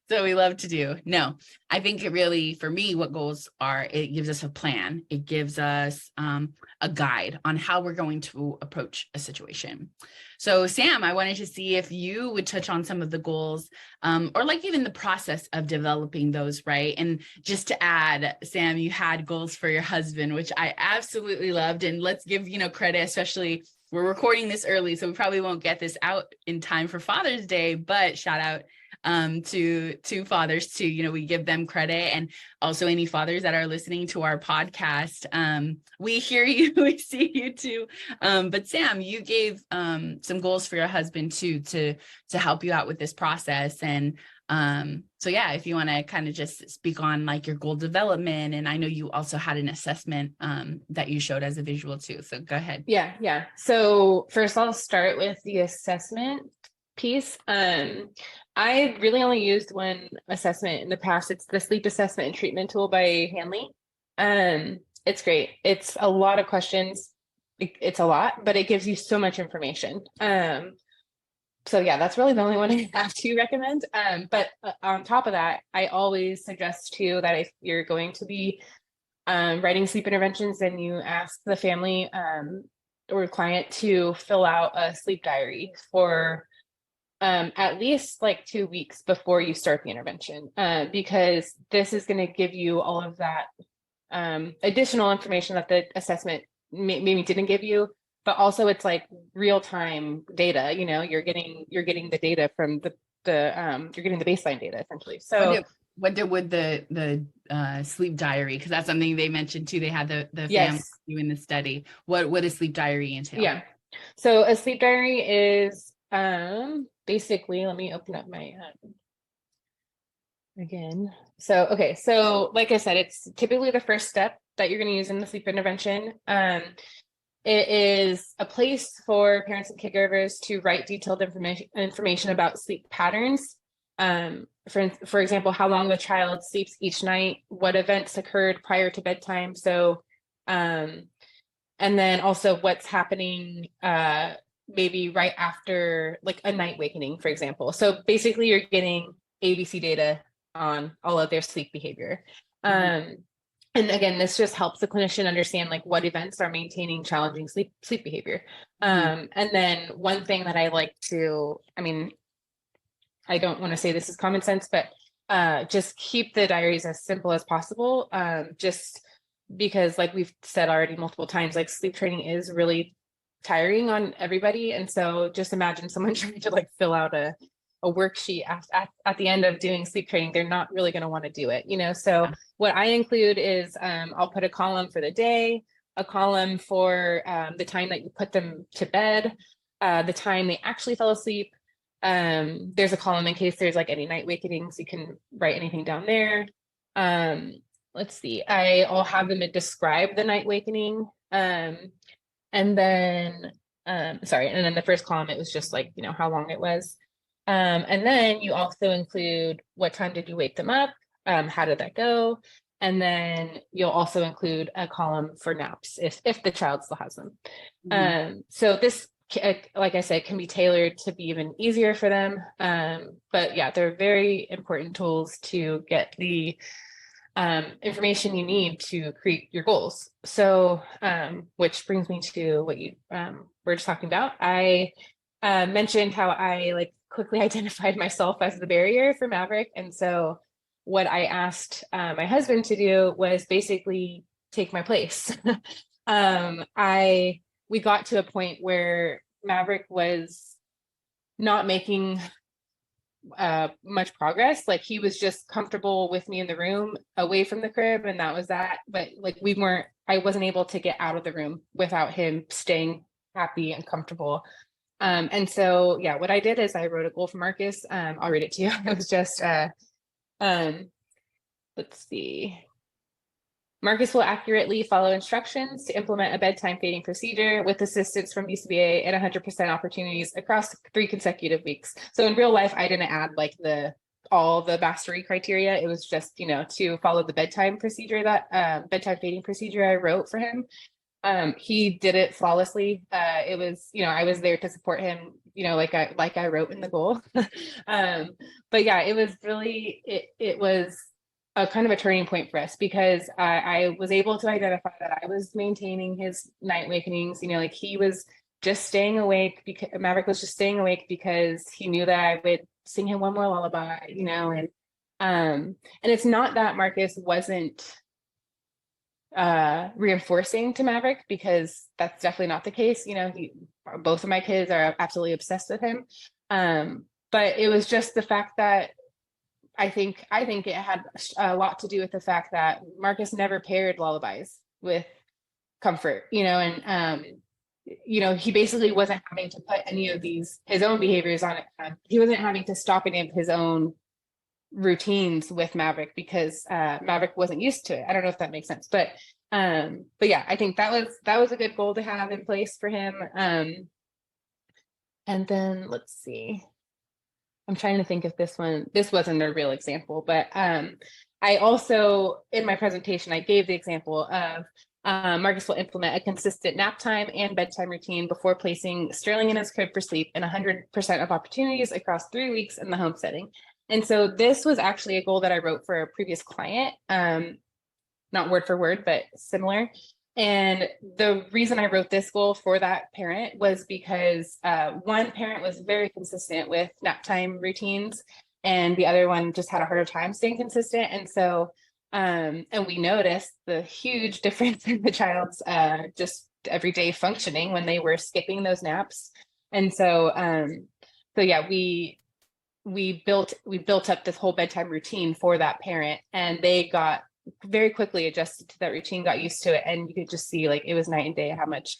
So we love to do. No, I think it really, for me, what goals are, it gives us a plan. It gives us a guide on how we're going to approach a situation. So Sam, I wanted to see if you would touch on some of the goals, or like even the process of developing those, right? And just to add, Sam, you had goals for your husband, which I absolutely loved. And let's give, credit, especially we're recording this early, so we probably won't get this out in time for Father's Day, but shout out to fathers too. We give them credit, and also any fathers that are listening to our podcast. We hear you, we see you too. But Sam, you gave some goals for your husband too, to help you out with this process. And so yeah, if you want to kind of just speak on like your goal development, and I know you also had an assessment that you showed as a visual too. So go ahead. Yeah. So first I'll start with the assessment piece. I really only used one assessment in the past. It's the sleep assessment and treatment tool by Hanley. It's great. It's a lot of questions. It's a lot, but it gives you so much information. So yeah, that's really the only one I have to recommend. But on top of that, I always suggest too that if you're going to be writing sleep interventions, then you ask the family or client to fill out a sleep diary for at least like 2 weeks before you start the intervention, because this is going to give you all of that additional information that the assessment maybe didn't give you, but also it's like real-time data. You're getting the data from you're getting the baseline data essentially. So what did with the sleep diary, because that's something they mentioned too, they had the family yes. doing the study. What does sleep diary entail? Yeah, so a sleep diary is basically, let me open up my again. So okay, so like I said, it's typically the first step that you're going to use in the sleep intervention. It is a place for parents and caregivers to write detailed information about sleep patterns. For example, how long the child sleeps each night, what events occurred prior to bedtime. So, and then also what's happening maybe right after like a night wakening, for example. So basically you're getting ABC data on all of their sleep behavior. And again, this just helps the clinician understand like what events are maintaining challenging sleep behavior. And then one thing that I like to, I don't want to say this is common sense, but just keep the diaries as simple as possible. Just because like we've said already multiple times, like sleep training is really tiring on everybody. And so just imagine someone trying to like fill out a worksheet at the end of doing sleep training. They're not really going to want to do it, So what I include is I'll put a column for the day, a column for the time that you put them to bed, the time they actually fell asleep. There's a column in case there's like any night wakenings. You can write anything down there. Let's see. I'll have them describe the night wakening. And then, and then the first column, it was just like, how long it was. And then you also include what time did you wake them up? How did that go? And then you'll also include a column for naps if the child still has them. So this, like I said, can be tailored to be even easier for them. But yeah, they're very important tools to get the information you need to create your goals. So, which brings me to what you were just talking about. I mentioned how I like quickly identified myself as the barrier for Maverick. And so what I asked my husband to do was basically take my place. We got to a point where Maverick was not making much progress. Like he was just comfortable with me in the room away from the crib, and that was that. But like I wasn't able to get out of the room without him staying happy and comfortable. And so, yeah, what I did is I wrote a goal for Marcus. I'll read it to you. It was just, let's see. Marcus will accurately follow instructions to implement a bedtime feeding procedure with assistance from BCBA at 100% opportunities across 3 consecutive weeks. So in real life, I didn't add like all the mastery criteria. It was just, to follow the bedtime procedure, that bedtime feeding procedure I wrote for him. He did it flawlessly. It was, I was there to support him, like I wrote in the goal. But yeah, it was really, it was a kind of a turning point for us, because I was able to identify that I was maintaining his night wakenings, like he was just staying awake because Maverick was just staying awake because he knew that I would sing him one more lullaby, and it's not that Marcus wasn't reinforcing to Maverick, because that's definitely not the case. Both of my kids are absolutely obsessed with him. But it was just the fact that I think it had a lot to do with the fact that Marcus never paired lullabies with comfort, and he basically wasn't having to put any of his own behaviors on it. He wasn't having to stop any of his own routines with Maverick because Maverick wasn't used to it. I don't know if that makes sense, but yeah, I think that was a good goal to have in place for him. And then let's see. I'm trying to think if this wasn't a real example, but I also, in my presentation, I gave the example of Marcus will implement a consistent nap time and bedtime routine before placing Sterling in his crib for sleep in 100% of opportunities across 3 weeks in the home setting. And so this was actually a goal that I wrote for a previous client, not word for word, but similar. And the reason I wrote this goal for that parent was because one parent was very consistent with nap time routines, and the other one just had a harder time staying consistent. And so, and we noticed the huge difference in the child's just everyday functioning when they were skipping those naps. And so, so yeah, we built up this whole bedtime routine for that parent, and they got very quickly adjusted to that routine, got used to it, and you could just see like it was night and day how much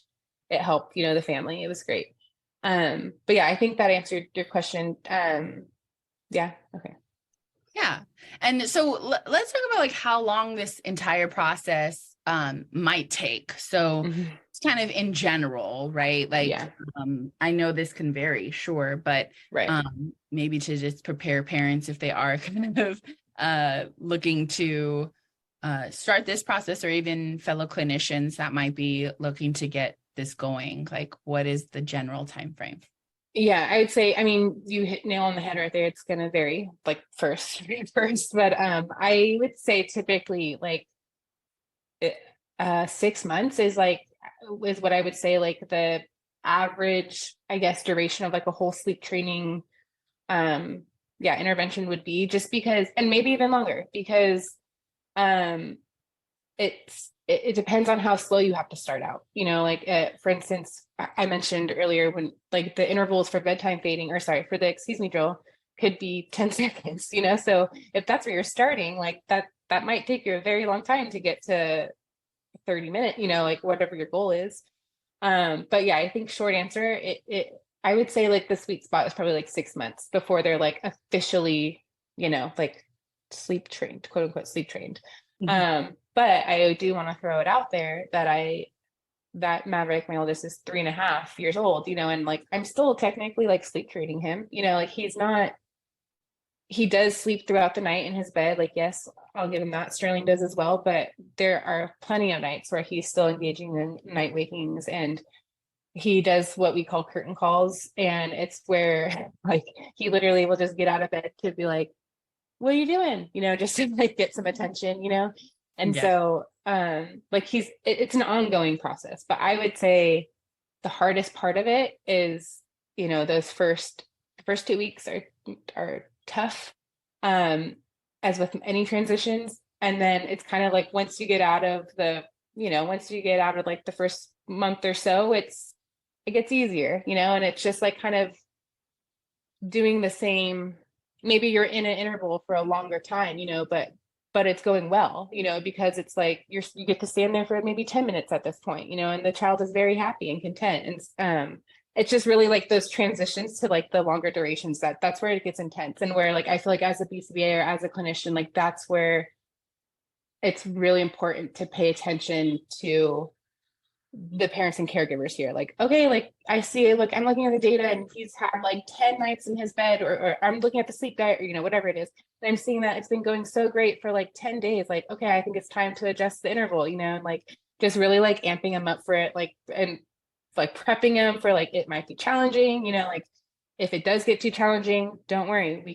it helped the family. It was great. But yeah, I think that answered your question. Yeah, okay. Yeah. And so let's talk about like how long this entire process might take. So it's kind of in general, right? Like, yeah. I know this can vary, sure, but right. Maybe to just prepare parents if they are kind of looking to start this process, or even fellow clinicians that might be looking to get this going. Like, what is the general time frame? Yeah, I would say, I mean, you hit nail on the head right there. It's going to vary, like first, but I would say typically like 6 months is what I would say, like the average, I guess, duration of like a whole sleep training, intervention would be, just because, and maybe even longer, because it depends on how slow you have to start out. For instance, I mentioned earlier when like the intervals for bedtime fading, or sorry, for the excuse me drill could be 10 seconds, so if that's where you're starting, like that might take you a very long time to get to 30 minutes, like whatever your goal is. But yeah, I think short answer, I would say like the sweet spot is probably like 6 months before they're like officially, like sleep trained, quote unquote, sleep trained. Mm-hmm. But I do want to throw it out there that Maverick, my oldest, is 3.5 years old, and like I'm still technically like sleep training him, like he does sleep throughout the night in his bed. Like, yes, I'll give him that. Sterling does as well, but there are plenty of nights where he's still engaging in night wakings, and he does what we call curtain calls. And it's where like he literally will just get out of bed to be like, what are you doing? Just to like get some attention, And yes. So like it's an ongoing process, but I would say the hardest part of it is, those first 2 weeks are tough. as with any transitions. And then it's kind of like, once you get out of like the first month or so, it gets easier, and it's just like kind of doing the same. Maybe you're in an interval for a longer time, but it's going well, because it's like you get to stand there for maybe 10 minutes at this point, and the child is very happy and content. And it's just really like those transitions to like the longer durations that's where it gets intense, and where like I feel like as a BCBA or as a clinician, like that's where it's really important to pay attention to the parents and caregivers here. Like, okay, like I see, look, I'm looking at the data and he's had like 10 nights in his bed, or I'm looking at the sleep diet, or, whatever it is. And I'm seeing that it's been going so great for like 10 days. Like, okay, I think it's time to adjust the interval, and like just really like amping them up for it, like, and like prepping them for like, it might be challenging, like if it does get too challenging, don't worry, we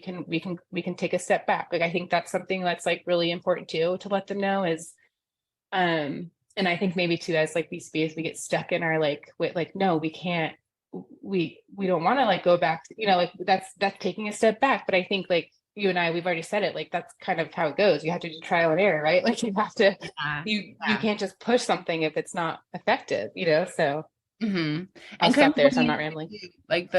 can take a step back. Like, I think that's something that's like really important too, to let them know is, and I think maybe too, as like BCBAs, we get stuck in our like, no, we can't, we don't want to like go back to, like that's taking a step back. But I think like you and I, we've already said it, like that's kind of how it goes. You have to do trial and error, right? Like you have to, you can't just push something if it's not effective, so. And I'll stop there so I'm not rambling. Like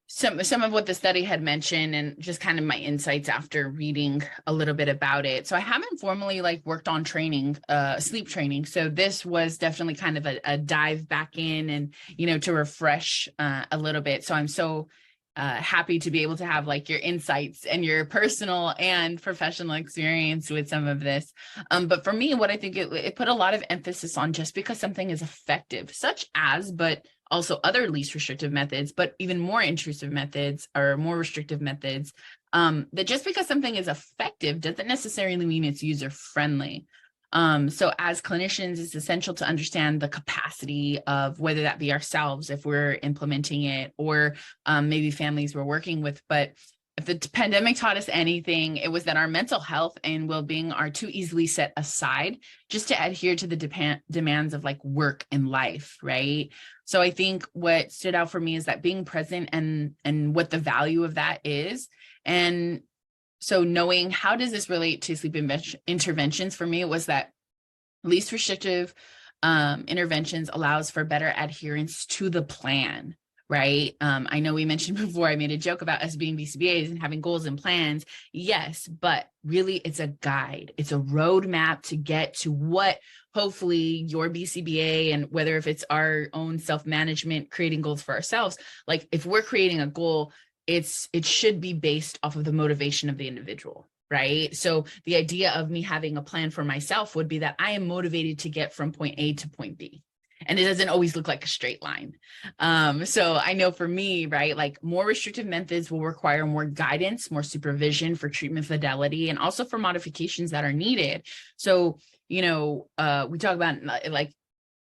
some of what the study had mentioned, and just kind of my insights after reading a little bit about it. So I haven't formally like worked on training, sleep training. So this was definitely kind of a dive back in, and, to refresh a little bit. So I'm so happy to be able to have like your insights and your personal and professional experience with some of this. But for me, what I think it put a lot of emphasis on, just because something is effective, such as, but also other least restrictive methods, but even more intrusive methods or more restrictive methods, that just because something is effective doesn't necessarily mean it's user friendly. So as clinicians, it's essential to understand the capacity of, whether that be ourselves, if we're implementing it, or maybe families we're working with. But if the pandemic taught us anything, it was that our mental health and well-being are too easily set aside just to adhere to the demands of like work and life, right? So I think what stood out for me is that being present and what the value of that is. And so knowing how does this relate to sleep interventions, for me, it was that least restrictive interventions allows for better adherence to the plan, right? I know we mentioned before, I made a joke about us being BCBAs and having goals and plans. Yes, but really it's a guide. It's a roadmap to get to what hopefully your BCBA, and whether if it's our own self-management, creating goals for ourselves, like if we're creating a goal, it should be based off of the motivation of the individual, right? So the idea of me having a plan for myself would be that I am motivated to get from point A to point B. And it doesn't always look like a straight line. So I know for me, right, like more restrictive methods will require more guidance, more supervision for treatment fidelity, and also for modifications that are needed. So, we talk about like,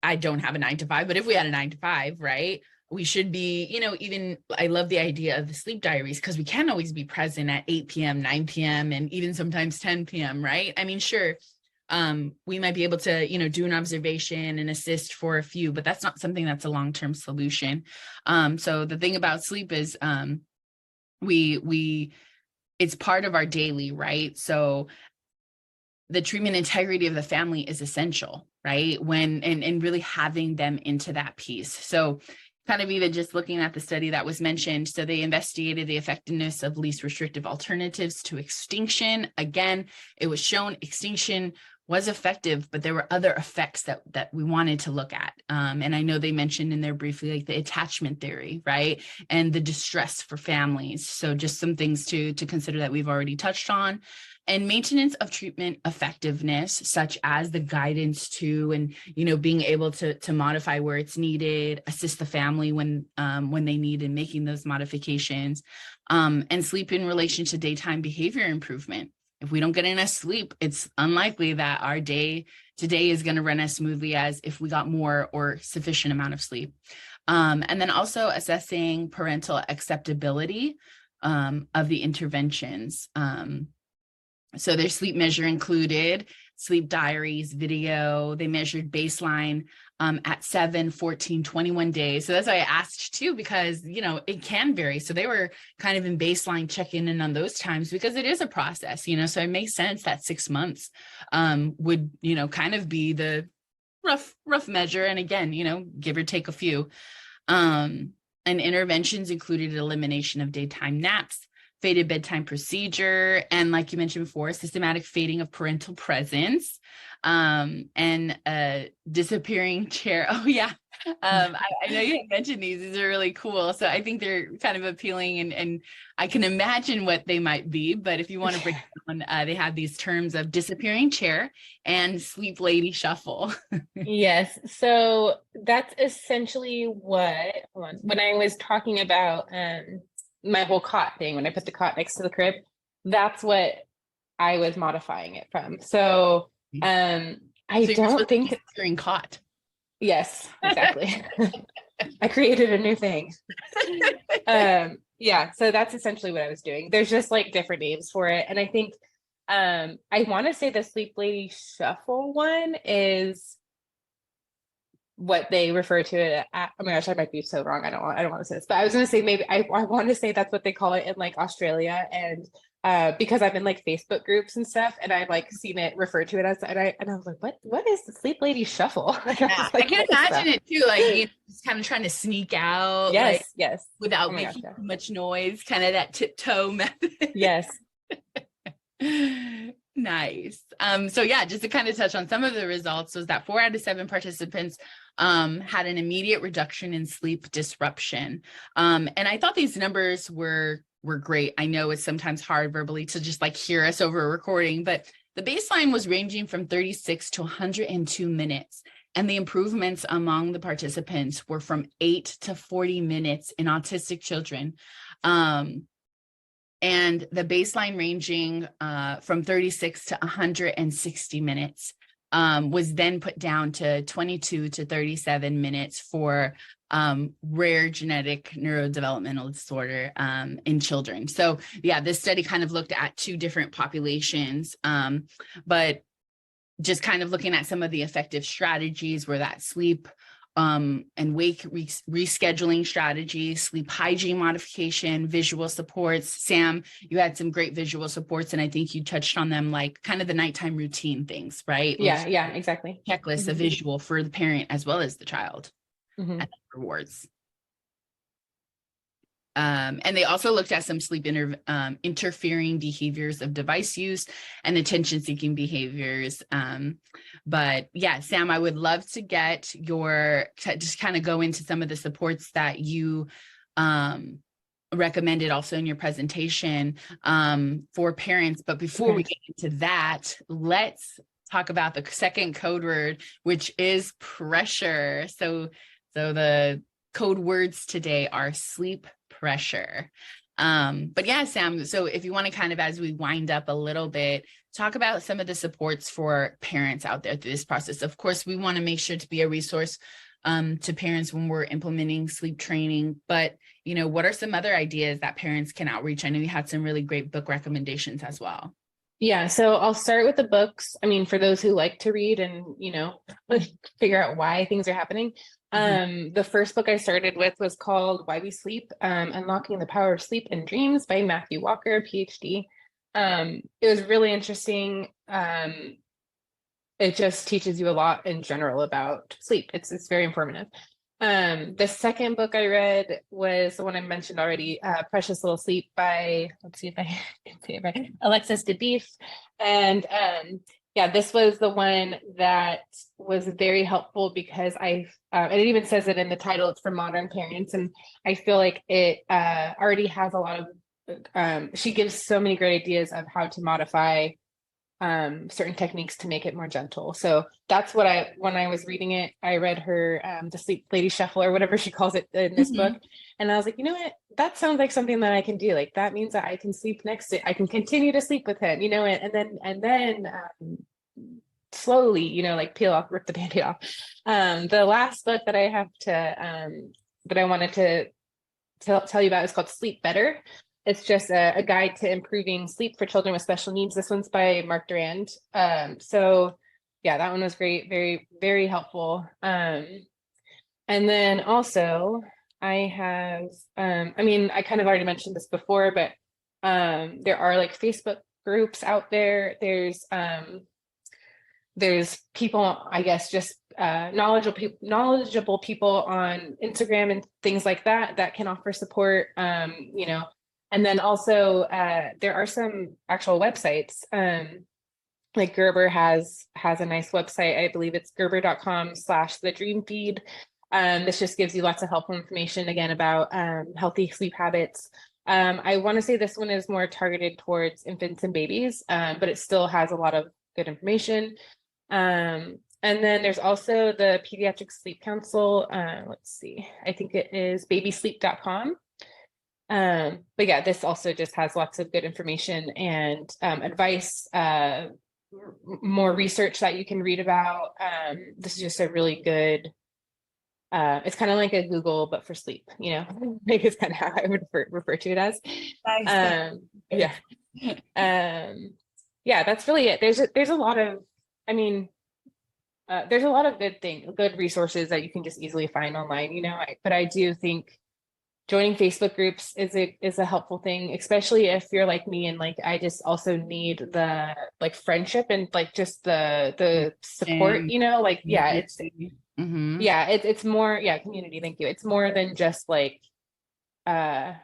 I don't have a 9-to-5, but if we had a 9-to-5, right, we should be, even, I love the idea of the sleep diaries, because we can't always be present at 8 p.m., 9 p.m., and even sometimes 10 p.m., right? I mean, sure, we might be able to, do an observation and assist for a few, but that's not something that's a long-term solution. So the thing about sleep is it's part of our daily, right? So the treatment integrity of the family is essential, right? And really having them into that piece. So kind of even just looking at the study that was mentioned. So they investigated the effectiveness of least restrictive alternatives to extinction. Again, it was shown extinction was effective, but there were other effects that we wanted to look at. And I know they mentioned in there briefly, like the attachment theory, right? And the distress for families. So just some things to consider that we've already touched on. And maintenance of treatment effectiveness, such as the guidance to, and, being able to modify where it's needed, assist the family when they need in making those modifications, and sleep in relation to daytime behavior improvement. If we don't get enough sleep, it's unlikely that our day today is going to run as smoothly as if we got more or sufficient amount of sleep. And then also assessing parental acceptability of the interventions. So their sleep measure included sleep diaries, video. They measured baseline at 7, 14, 21 days. So that's why I asked too, because, you know, it can vary. So they were kind of in baseline checking in on those times because it is a process, you know, so it makes sense that 6 months would, you know, kind of be the rough measure. And again, you know, give or take a few. And interventions included elimination of daytime naps, faded bedtime procedure, and like you mentioned before, systematic fading of parental presence, and disappearing chair. Oh yeah. I know you had mentioned these. These are really cool. So I think they're kind of appealing, and I can imagine what they might be. But if you want to break down, they have these terms of disappearing chair and sleep lady shuffle. Yes. So that's essentially what, hold on, when I was talking about my whole cot thing, when I put the cot next to the crib, that's what I was modifying it from. So I don't think Dissappearing Cot. Yes, exactly. I created a new thing. Yeah, so that's essentially what I was doing. There's just like different names for it. And I think I want to say the Sleep Lady Shuffle one is what they refer to it at. Oh my gosh, I might be so wrong. I don't want to say this, but I was going to say maybe I want to say that's what they call it in like Australia, and because I'm in like Facebook groups and stuff, and I've like seen it referred to it as, and I was like, what is the Sleep Lady Shuffle? Like, Yeah, like, I can imagine it too, like, you know, just kind of trying to sneak out, yes, like, yes, without oh making gosh, yeah. too much noise, kind of that tiptoe method. Yes. Nice. So yeah, just to kind of touch on some of the results, was that 4 out of 7 participants had an immediate reduction in sleep disruption. And I thought these numbers were great. I know it's sometimes hard verbally to just like hear us over a recording, but the baseline was ranging from 36 to 102 minutes. And the improvements among the participants were from 8 to 40 minutes in autistic children. And the baseline ranging from 36 to 160 minutes was then put down to 22 to 37 minutes for rare genetic neurodevelopmental disorder in children. So yeah, this study kind of looked at 2 different populations, but just kind of looking at some of the effective strategies were that sleep and wake rescheduling strategies, sleep hygiene modification, visual supports. Sam, you had some great visual supports, and I think you touched on them, like kind of the nighttime routine things, right? Yeah, yeah, exactly. Checklist, a visual for the parent as well as the child, and rewards. And they also looked at some sleep interfering behaviors of device use and attention-seeking behaviors. But yeah, Sam, I would love to get just kind of go into some of the supports that you recommended also in your presentation for parents. But before we get into that, let's talk about the second code word, which is pressure. So the code words today are sleep pressure. But yeah, Sam, so if you want to kind of, as we wind up a little bit, talk about some of the supports for parents out there through this process. Of course, we want to make sure to be a resource to parents when we're implementing sleep training, but you know, what are some other ideas that parents can outreach? I know you had some really great book recommendations as well. Yeah, so I'll start with the books. I mean, for those who like to read and, you know, figure out why things are happening. The first book I started with was called Why We Sleep, Unlocking the Power of Sleep and Dreams by Matthew Walker, PhD. It was really interesting. It just teaches you a lot in general about sleep. It's very informative. The second book I read was the one I mentioned already, Precious Little Sleep by, let's see if I can say it right, Alexis DeBeef. And yeah, this was the one that was very helpful because and it even says it in the title, it's for modern parents. And I feel like it already has a lot of, she gives so many great ideas of how to modify certain techniques to make it more gentle. So that's what when I was reading it, I read her the Sleep Lady Shuffle or whatever she calls it in this book. And I was like, you know what, that sounds like something that I can do. Like that means that I can sleep next to, I can continue to sleep with him, you know, and then slowly, you know, like rip the Band-Aid off. The last book that I have to that I wanted to tell you about is called Sleep Better. It's just a guide to improving sleep for children with special needs. This one's by Mark Durand. So yeah, that one was great. Very, very helpful. And then also I have, I mean, I kind of already mentioned this before, but there are like Facebook groups out there. There's people, I guess, just knowledgeable people on Instagram and things like that that can offer support. You know, and then also there are some actual websites. Like Gerber has a nice website. I believe it's gerber.com/thedreamfeed. This just gives you lots of helpful information again about healthy sleep habits. I want to say this one is more targeted towards infants and babies, but it still has a lot of good information. And then there's also the Pediatric Sleep Council. Let's see, I think it is babysleep.com. But yeah, this also just has lots of good information and advice, more research that you can read about. This is just a really good, it's kind of like a Google, but for sleep, you know, I think it's kind of how I would refer to it as. Yeah. Yeah, that's really it. There's a lot of, I mean, there's a lot of good resources that you can just easily find online, you know, but I do think joining Facebook groups is a helpful thing, especially if you're like me and like I just also need the like friendship and like just the support, you know, like yeah, it's yeah, it's more, yeah, community, thank you. It's more than just like I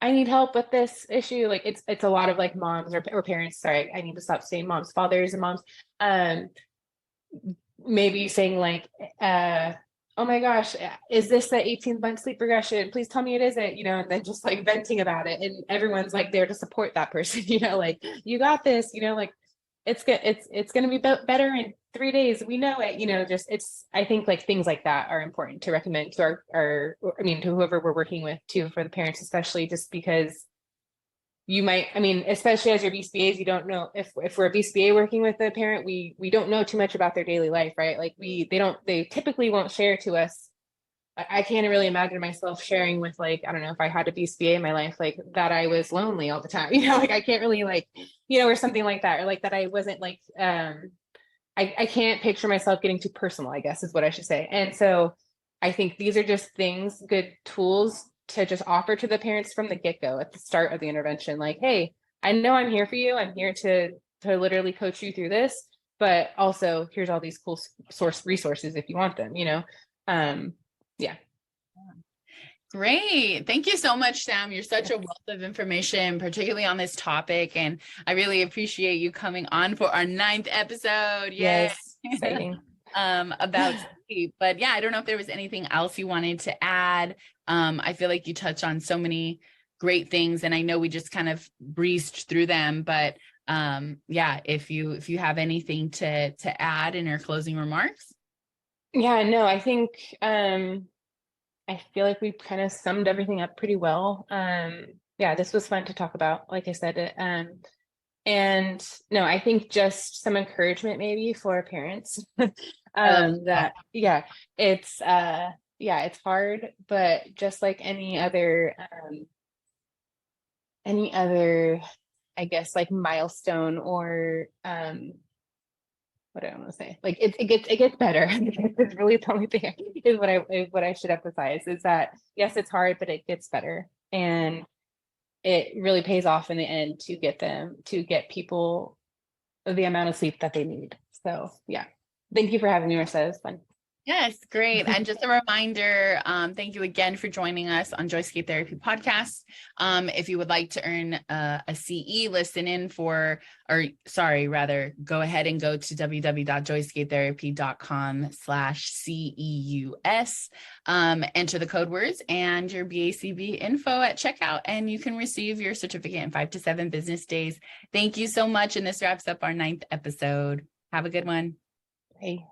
need help with this issue. Like it's a lot of like moms or parents, sorry, I need to stop saying moms, fathers and moms. Maybe saying like oh my gosh, is this the 18-month sleep regression? Please tell me it isn't, you know, and then just like venting about it. And everyone's like there to support that person, you know, like you got this, you know, like it's good. It's going to be better in 3 days. We know it, you know, just I think like things like that are important to recommend to I mean, to whoever we're working with too, for the parents, especially just because you might, I mean, especially as your BCBAs, you don't know if we're a BCBA working with a parent, we don't know too much about their daily life, right? Like they typically won't share to us. I can't really imagine myself sharing with like, I don't know, if I had a BCBA in my life, like that I was lonely all the time, you know, like I can't really like, you know, or something like that, or like that I wasn't like, I can't picture myself getting too personal, I guess is what I should say. And so I think these are just things, good tools to just offer to the parents from the get-go at the start of the intervention. Like, hey, I know I'm here for you. I'm here to literally coach you through this, but also here's all these cool source resources if you want them, you know? Yeah. Great. Thank you so much, Sam. You're such a wealth of information, particularly on this topic. And I really appreciate you coming on for our 9th episode. Yes. Exciting. About sleep. But yeah, I don't know if there was anything else you wanted to add. I feel like you touched on so many great things, and I know we just kind of breezed through them, but yeah, if you have anything to add in your closing remarks. Yeah, no, I think I feel like we kind of summed everything up pretty well. Yeah, this was fun to talk about, like I said. And no, I think just some encouragement maybe for parents. That yeah, it's hard, but just like any other I guess like milestone or what do I want to say? Like it gets better. It's really the only thing is what I should emphasize is that yes, it's hard, but it gets better. And it really pays off in the end to get people the amount of sleep that they need. So yeah, thank you for having me, Maryssa. It was fun. Yes, great. And just a reminder, thank you again for joining us on Joyscape Therapy Podcast. If you would like to earn a CE, listen in go ahead and go to www.joyscapetherapy.com/CEUS, enter the code words and your BACB info at checkout, and you can receive your certificate in 5 to 7 business days. Thank you so much. And this wraps up our 9th episode. Have a good one. Bye.